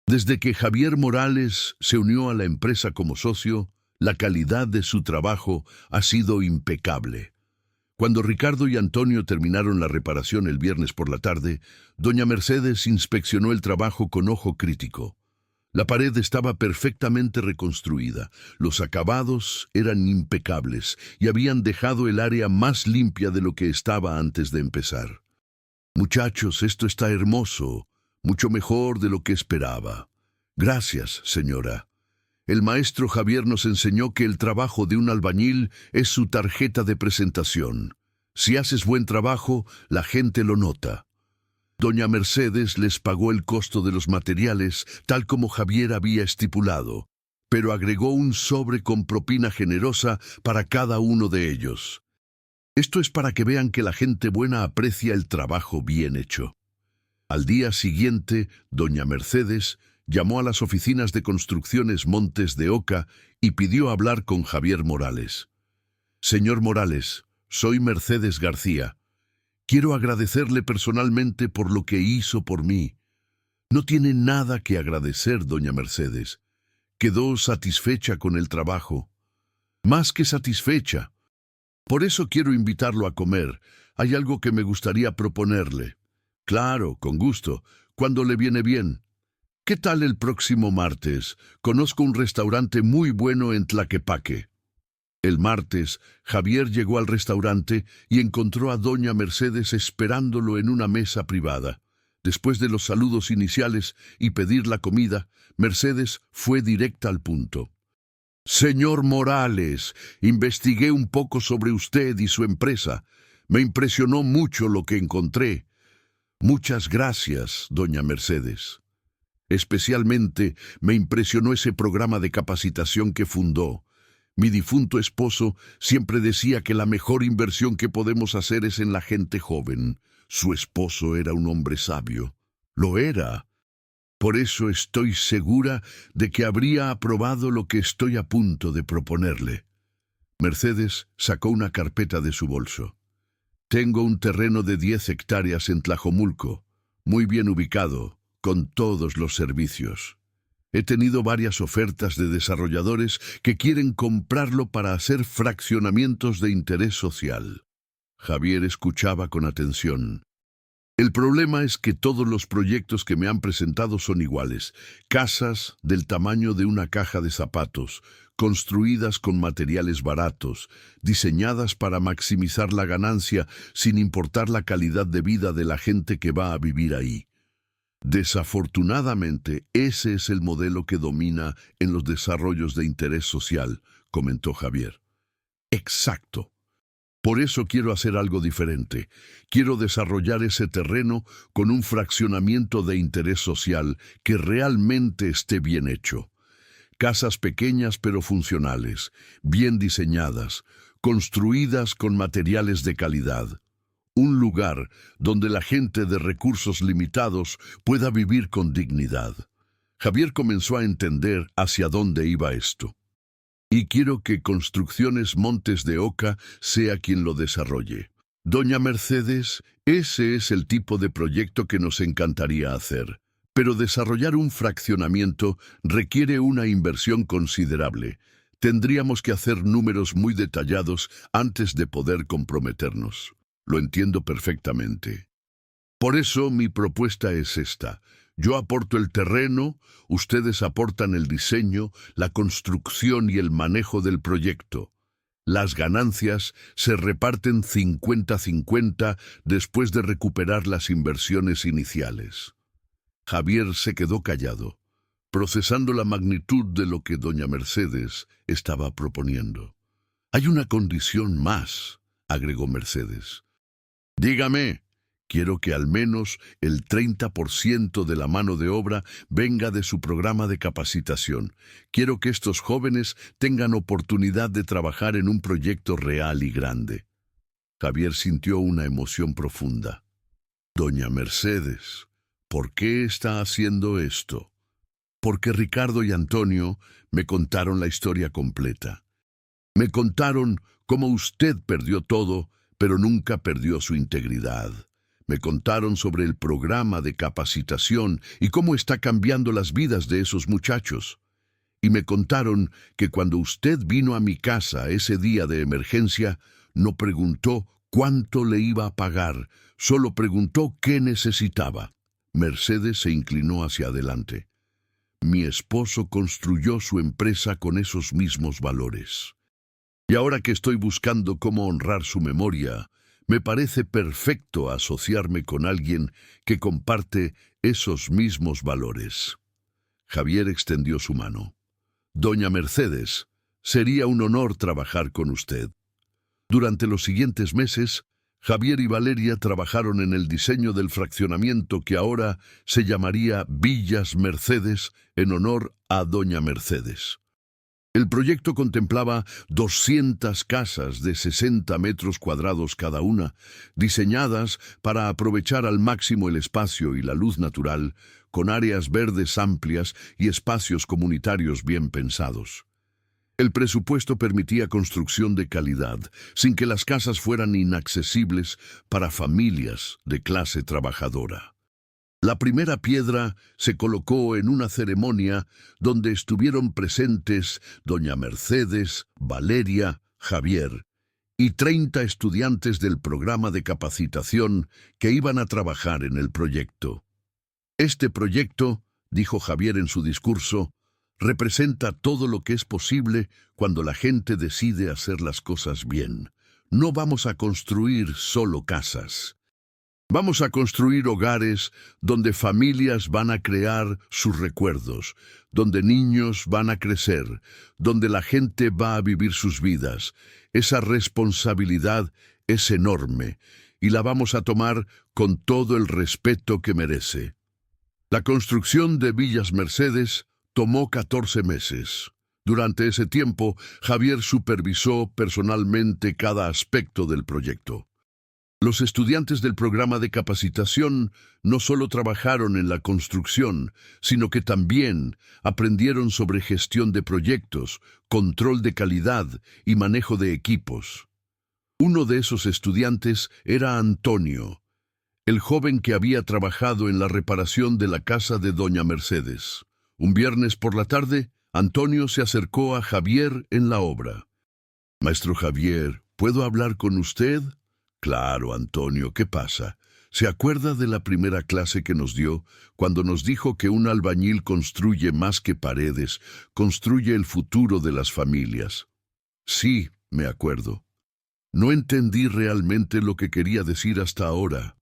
Desde que Javier Morales se unió a la empresa como socio, la calidad de su trabajo ha sido impecable. Cuando Ricardo y Antonio terminaron la reparación el viernes por la tarde, doña Mercedes inspeccionó el trabajo con ojo crítico. La pared estaba perfectamente reconstruida, los acabados eran impecables y habían dejado el área más limpia de lo que estaba antes de empezar. Muchachos, esto está hermoso, mucho mejor de lo que esperaba. Gracias, señora. El maestro Javier nos enseñó que el trabajo de un albañil es su tarjeta de presentación. Si haces buen trabajo, la gente lo nota. Doña Mercedes les pagó el costo de los materiales, tal como Javier había estipulado, pero agregó un sobre con propina generosa para cada uno de ellos. Esto es para que vean que la gente buena aprecia el trabajo bien hecho. Al día siguiente, doña Mercedes llamó a las oficinas de Construcciones Montes de Oca y pidió hablar con Javier Morales. Señor Morales, soy Mercedes García. Quiero agradecerle personalmente por lo que hizo por mí. No tiene nada que agradecer, doña Mercedes. Quedó satisfecha con el trabajo. Más que satisfecha. Por eso quiero invitarlo a comer. Hay algo que me gustaría proponerle. Claro, con gusto. ¿Cuándo le viene bien? ¿Qué tal el próximo martes? Conozco un restaurante muy bueno en Tlaquepaque. El martes, Javier llegó al restaurante y encontró a doña Mercedes esperándolo en una mesa privada. Después de los saludos iniciales y pedir la comida, Mercedes fue directa al punto. Señor Morales, investigué un poco sobre usted y su empresa. Me impresionó mucho lo que encontré. Muchas gracias, doña Mercedes. Especialmente me impresionó ese programa de capacitación que fundó. Mi difunto esposo siempre decía que la mejor inversión que podemos hacer es en la gente joven. Su esposo era un hombre sabio. Lo era. Por eso estoy segura de que habría aprobado lo que estoy a punto de proponerle. Mercedes sacó una carpeta de su bolso. Tengo un terreno de 10 hectáreas en Tlajomulco, muy bien ubicado, con todos los servicios. He tenido varias ofertas de desarrolladores que quieren comprarlo para hacer fraccionamientos de interés social. Javier escuchaba con atención. El problema es que todos los proyectos que me han presentado son iguales. Casas del tamaño de una caja de zapatos, construidas con materiales baratos, diseñadas para maximizar la ganancia sin importar la calidad de vida de la gente que va a vivir ahí. Desafortunadamente, ese es el modelo que domina en los desarrollos de interés social, comentó Javier. Exacto. Por eso quiero hacer algo diferente. Quiero desarrollar ese terreno con un fraccionamiento de interés social que realmente esté bien hecho. Casas pequeñas pero funcionales, bien diseñadas, construidas con materiales de calidad. un lugar donde la gente de recursos limitados pueda vivir con dignidad. Javier comenzó a entender hacia dónde iba esto. Y quiero que Construcciones Montes de Oca sea quien lo desarrolle. Doña Mercedes, ese es el tipo de proyecto que nos encantaría hacer. Pero desarrollar un fraccionamiento requiere una inversión considerable. Tendríamos que hacer números muy detallados antes de poder comprometernos. Lo entiendo perfectamente. Por eso mi propuesta es esta. Yo aporto el terreno, ustedes aportan el diseño, la construcción y el manejo del proyecto. Las ganancias se reparten 50-50 después de recuperar las inversiones iniciales. Javier se quedó callado, procesando la magnitud de lo que doña Mercedes estaba proponiendo. Hay una condición más, agregó Mercedes. Dígame. Quiero que al menos el 30% de la mano de obra venga de su programa de capacitación. Quiero que estos jóvenes tengan oportunidad de trabajar en un proyecto real y grande. Javier sintió una emoción profunda. Doña Mercedes, ¿por qué está haciendo esto? Porque Ricardo y Antonio me contaron la historia completa. Me contaron cómo usted perdió todo, pero nunca perdió su integridad. Me contaron sobre el programa de capacitación y cómo está cambiando las vidas de esos muchachos. Y me contaron que cuando usted vino a mi casa ese día de emergencia, no preguntó cuánto le iba a pagar, solo preguntó qué necesitaba. Mercedes se inclinó hacia adelante. Mi esposo construyó su empresa con esos mismos valores. Y ahora que estoy buscando cómo honrar su memoria, me parece perfecto asociarme con alguien que comparte esos mismos valores. Javier extendió su mano. Doña Mercedes, sería un honor trabajar con usted. Durante los siguientes meses, Javier y Valeria trabajaron en el diseño del fraccionamiento que ahora se llamaría Villas Mercedes en honor a doña Mercedes. El proyecto contemplaba 200 casas de 60 metros cuadrados cada una, diseñadas para aprovechar al máximo el espacio y la luz natural, con áreas verdes amplias y espacios comunitarios bien pensados. El presupuesto permitía construcción de calidad, sin que las casas fueran inaccesibles para familias de clase trabajadora. La primera piedra se colocó en una ceremonia donde estuvieron presentes doña Mercedes, Valeria, Javier y 30 estudiantes del programa de capacitación que iban a trabajar en el proyecto. Este proyecto, dijo Javier en su discurso, representa todo lo que es posible cuando la gente decide hacer las cosas bien. No vamos a construir solo casas. Vamos a construir hogares donde familias van a crear sus recuerdos, donde niños van a crecer, donde la gente va a vivir sus vidas. Esa responsabilidad es enorme y la vamos a tomar con todo el respeto que merece. La construcción de Villas Mercedes tomó 14 meses. Durante ese tiempo, Javier supervisó personalmente cada aspecto del proyecto. Los estudiantes del programa de capacitación no solo trabajaron en la construcción, sino que también aprendieron sobre gestión de proyectos, control de calidad y manejo de equipos. Uno de esos estudiantes era Antonio, el joven que había trabajado en la reparación de la casa de doña Mercedes. Un viernes por la tarde, Antonio se acercó a Javier en la obra. «Maestro Javier, ¿puedo hablar con usted?» «Claro, Antonio, ¿qué pasa? ¿Se acuerda de la primera clase que nos dio, cuando nos dijo que un albañil construye más que paredes, construye el futuro de las familias?» «Sí, me acuerdo. No entendí realmente lo que quería decir hasta ahora».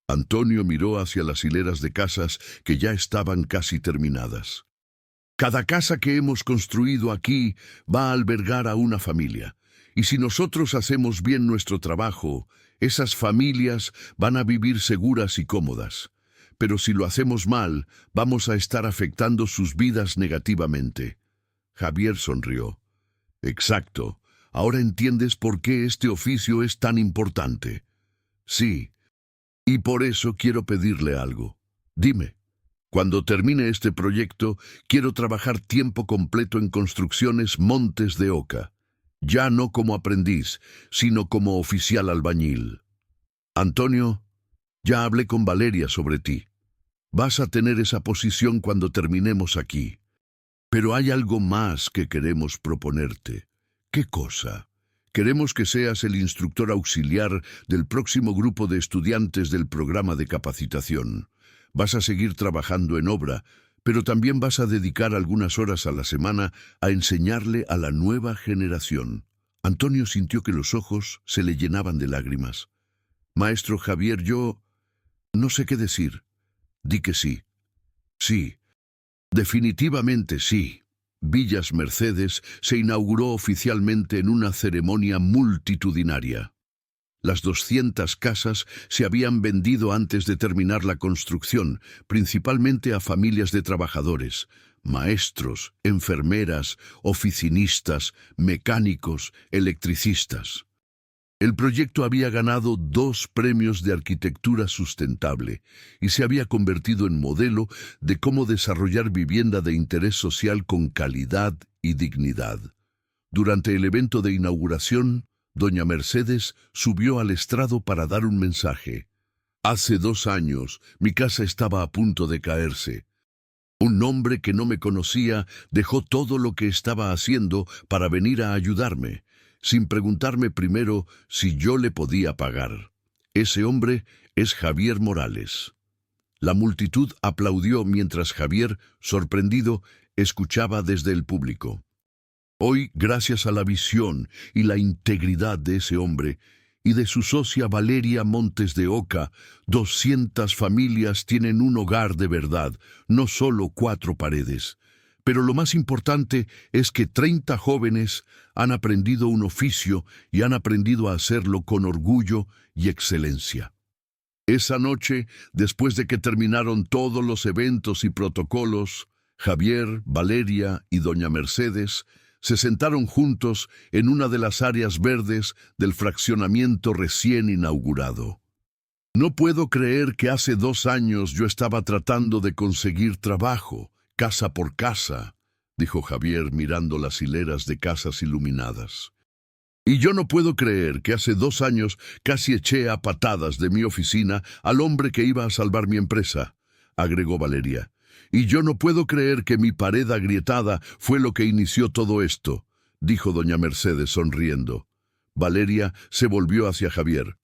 Antonio miró hacia las hileras de casas que ya estaban casi terminadas. «Cada casa que hemos construido aquí va a albergar a una familia. Y si nosotros hacemos bien nuestro trabajo, esas familias van a vivir seguras y cómodas. Pero si lo hacemos mal, vamos a estar afectando sus vidas negativamente». Javier sonrió. «Exacto. Ahora entiendes por qué este oficio es tan importante». Sí, y por eso quiero pedirle algo. Dime, cuando termine este proyecto, quiero trabajar tiempo completo en Construcciones Montes de Oca. Ya no como aprendiz, sino como oficial albañil. Antonio, ya hablé con Valeria sobre ti. Vas a tener esa posición cuando terminemos aquí. Pero hay algo más que queremos proponerte. ¿Qué cosa? Queremos que seas el instructor auxiliar del próximo grupo de estudiantes del programa de capacitación. Vas a seguir trabajando en obra, pero también vas a dedicar algunas horas a la semana a enseñarle a la nueva generación. Antonio sintió que los ojos se le llenaban de lágrimas. Maestro Javier, yo no sé qué decir. Di que sí. Sí, definitivamente sí. Villas Mercedes se inauguró oficialmente en una ceremonia multitudinaria. Las 200 casas se habían vendido antes de terminar la construcción, principalmente a familias de trabajadores, maestros, enfermeras, oficinistas, mecánicos, electricistas. El proyecto había ganado 2 premios de arquitectura sustentable y se había convertido en modelo de cómo desarrollar vivienda de interés social con calidad y dignidad. Durante el evento de inauguración, doña Mercedes subió al estrado para dar un mensaje. Hace 2 años, mi casa estaba a punto de caerse. Un hombre que no me conocía dejó todo lo que estaba haciendo para venir a ayudarme, sin preguntarme primero si yo le podía pagar. Ese hombre es Javier Morales. La multitud aplaudió mientras Javier, sorprendido, escuchaba desde el público. Hoy, gracias a la visión y la integridad de ese hombre y de su socia Valeria Montes de Oca, 200 familias tienen un hogar de verdad, no solo 4 paredes. Pero lo más importante es que 30 jóvenes han aprendido un oficio y han aprendido a hacerlo con orgullo y excelencia. Esa noche, después de que terminaron todos los eventos y protocolos, Javier, Valeria y doña Mercedes se sentaron juntos en una de las áreas verdes del fraccionamiento recién inaugurado. No puedo creer que hace 2 años yo estaba tratando de conseguir trabajo, casa por casa, dijo Javier mirando las hileras de casas iluminadas. Y yo no puedo creer que hace 2 años casi eché a patadas de mi oficina al hombre que iba a salvar mi empresa, agregó Valeria. Y yo no puedo creer que mi pared agrietada fue lo que inició todo esto, dijo doña Mercedes sonriendo. Valeria se volvió hacia Javier.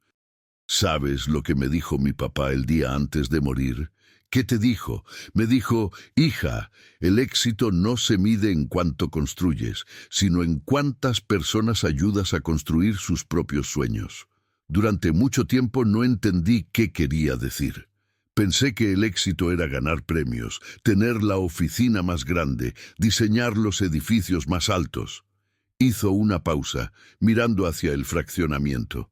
¿Sabes lo que me dijo mi papá el día antes de morir? ¿Qué te dijo? Me dijo, hija, el éxito no se mide en cuánto construyes, sino en cuántas personas ayudas a construir sus propios sueños. Durante mucho tiempo no entendí qué quería decir. Pensé que el éxito era ganar premios, tener la oficina más grande, diseñar los edificios más altos. Hizo una pausa, mirando hacia el fraccionamiento.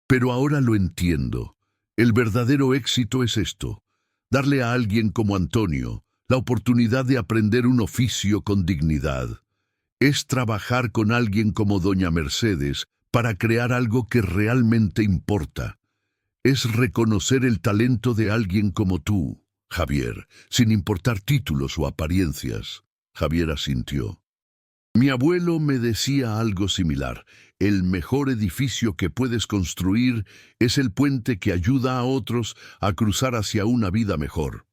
Pero ahora lo entiendo. El verdadero éxito es esto: darle a alguien como Antonio la oportunidad de aprender un oficio con dignidad. Es trabajar con alguien como doña Mercedes para crear algo que realmente importa. Es reconocer el talento de alguien como tú, Javier, sin importar títulos o apariencias. Javier asintió. Mi abuelo me decía algo similar. El mejor edificio que puedes construir es el puente que ayuda a otros a cruzar hacia una vida mejor.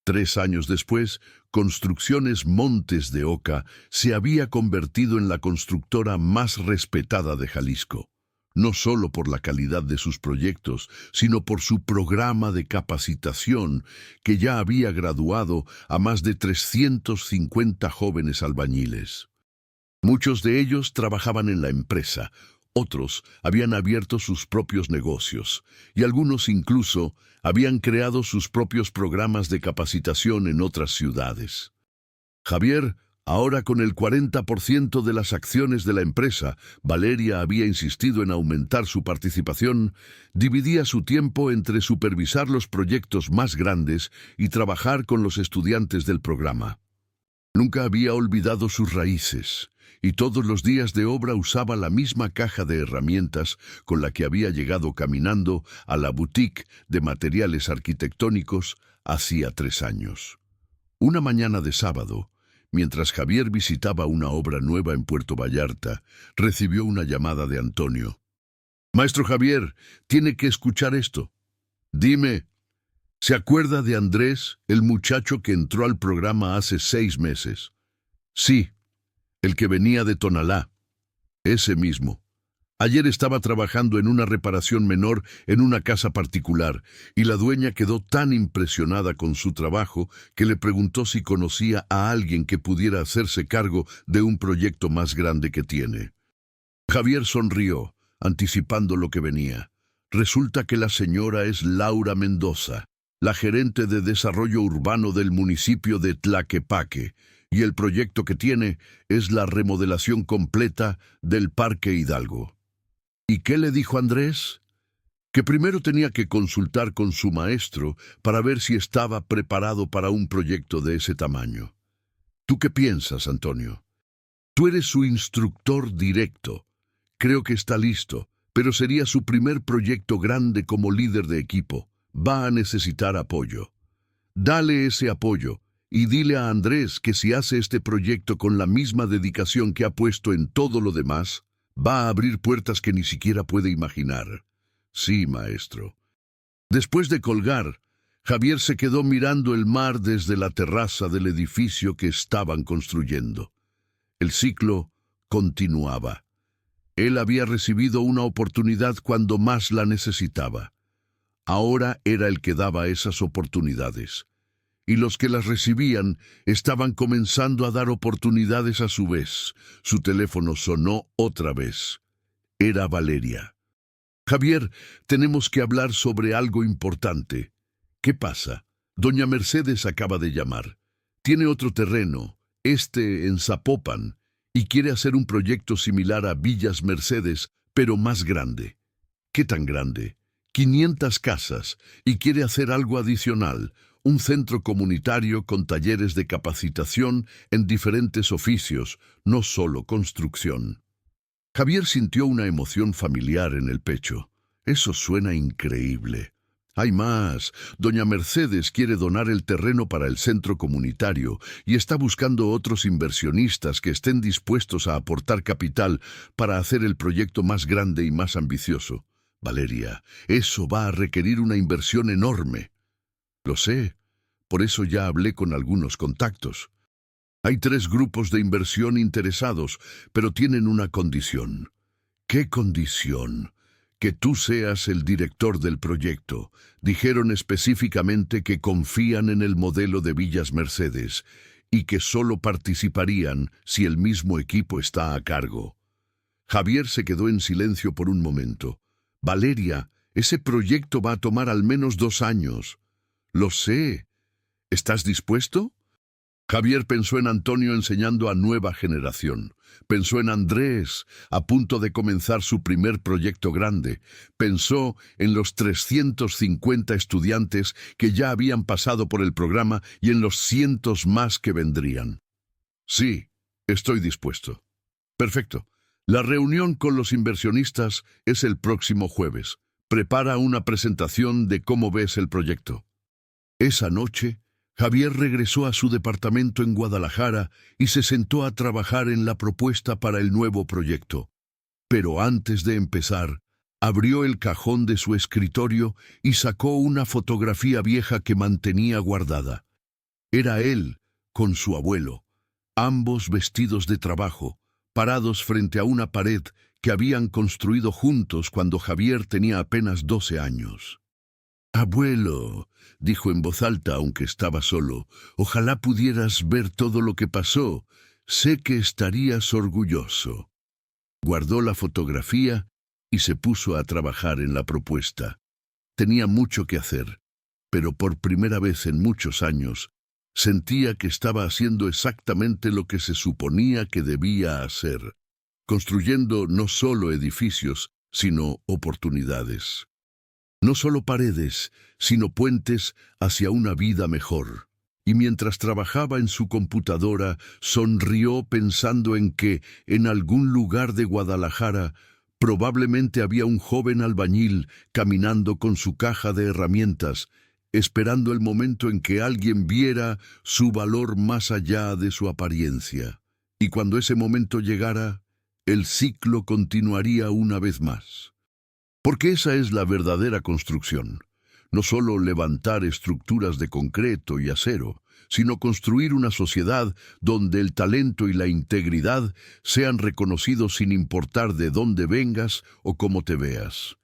3 años después, Construcciones Montes de Oca se había convertido en la constructora más respetada de Jalisco. No solo por la calidad de sus proyectos, sino por su programa de capacitación que ya había graduado a más de 350 jóvenes albañiles. Muchos de ellos trabajaban en la empresa, otros habían abierto sus propios negocios, y algunos incluso habían creado sus propios programas de capacitación en otras ciudades. Javier, ahora con el 40% de las acciones de la empresa, Valeria había insistido en aumentar su participación, dividía su tiempo entre supervisar los proyectos más grandes y trabajar con los estudiantes del programa. Nunca había olvidado sus raíces, y todos los días de obra usaba la misma caja de herramientas con la que había llegado caminando a la boutique de materiales arquitectónicos hacía 3 años. Una mañana de sábado, mientras Javier visitaba una obra nueva en Puerto Vallarta, recibió una llamada de Antonio. «Maestro Javier, tiene que escuchar esto. Dime, ¿se acuerda de Andrés, el muchacho que entró al programa hace 6 meses? Sí, el que venía de Tonalá. Ese mismo. Ayer estaba trabajando en una reparación menor en una casa particular, y la dueña quedó tan impresionada con su trabajo que le preguntó si conocía a alguien que pudiera hacerse cargo de un proyecto más grande que tiene. Javier sonrió, anticipando lo que venía. Resulta que la señora es Laura Mendoza, la gerente de desarrollo urbano del municipio de Tlaquepaque, y el proyecto que tiene es la remodelación completa del Parque Hidalgo. ¿Y qué le dijo Andrés? Que primero tenía que consultar con su maestro para ver si estaba preparado para un proyecto de ese tamaño. ¿Tú qué piensas, Antonio? Tú eres su instructor directo. Creo que está listo, pero sería su primer proyecto grande como líder de equipo. Va a necesitar apoyo. Dale ese apoyo y dile a Andrés que si hace este proyecto con la misma dedicación que ha puesto en todo lo demás, va a abrir puertas que ni siquiera puede imaginar. Sí, maestro. Después de colgar, Javier se quedó mirando el mar desde la terraza del edificio que estaban construyendo. El ciclo continuaba. Él había recibido una oportunidad cuando más la necesitaba. Ahora era el que daba esas oportunidades. Y los que las recibían estaban comenzando a dar oportunidades a su vez. Su teléfono sonó otra vez. Era Valeria. «Javier, tenemos que hablar sobre algo importante». «¿Qué pasa?» «Doña Mercedes acaba de llamar. Tiene otro terreno, en Zapopan, y quiere hacer un proyecto similar a Villas Mercedes, pero más grande». «¿Qué tan grande?» 500 casas, y quiere hacer algo adicional, un centro comunitario con talleres de capacitación en diferentes oficios, no solo construcción. Javier sintió una emoción familiar en el pecho. Eso suena increíble. Hay más. Doña Mercedes quiere donar el terreno para el centro comunitario y está buscando otros inversionistas que estén dispuestos a aportar capital para hacer el proyecto más grande y más ambicioso. Valeria, eso va a requerir una inversión enorme. Lo sé, por eso ya hablé con algunos contactos. Hay 3 grupos de inversión interesados, pero tienen una condición. ¿Qué condición? Que tú seas el director del proyecto. Dijeron específicamente que confían en el modelo de Villas Mercedes y que solo participarían si el mismo equipo está a cargo. Javier se quedó en silencio por un momento. Valeria, ese proyecto va a tomar al menos 2 años. Lo sé. ¿Estás dispuesto? Javier pensó en Antonio enseñando a nueva generación. Pensó en Andrés, a punto de comenzar su primer proyecto grande. Pensó en los 350 estudiantes que ya habían pasado por el programa y en los cientos más que vendrían. Sí, estoy dispuesto. Perfecto. La reunión con los inversionistas es el próximo jueves. Prepara una presentación de cómo ves el proyecto. Esa noche, Javier regresó a su departamento en Guadalajara y se sentó a trabajar en la propuesta para el nuevo proyecto. Pero antes de empezar, abrió el cajón de su escritorio y sacó una fotografía vieja que mantenía guardada. Era él, con su abuelo, ambos vestidos de trabajo, parados frente a una pared que habían construido juntos cuando Javier tenía apenas 12 años. «Abuelo», dijo en voz alta aunque estaba solo, «ojalá pudieras ver todo lo que pasó. Sé que estarías orgulloso». Guardó la fotografía y se puso a trabajar en la propuesta. Tenía mucho que hacer, pero por primera vez en muchos años, sentía que estaba haciendo exactamente lo que se suponía que debía hacer, construyendo no solo edificios, sino oportunidades. No solo paredes, sino puentes hacia una vida mejor. y mientras trabajaba en su computadora, sonrió pensando en que, en algún lugar de Guadalajara, probablemente había un joven albañil caminando con su caja de herramientas, esperando el momento en que alguien viera su valor más allá de su apariencia. Y cuando ese momento llegara, el ciclo continuaría una vez más. Porque esa es la verdadera construcción. No solo levantar estructuras de concreto y acero, sino construir una sociedad donde el talento y la integridad sean reconocidos sin importar de dónde vengas o cómo te veas.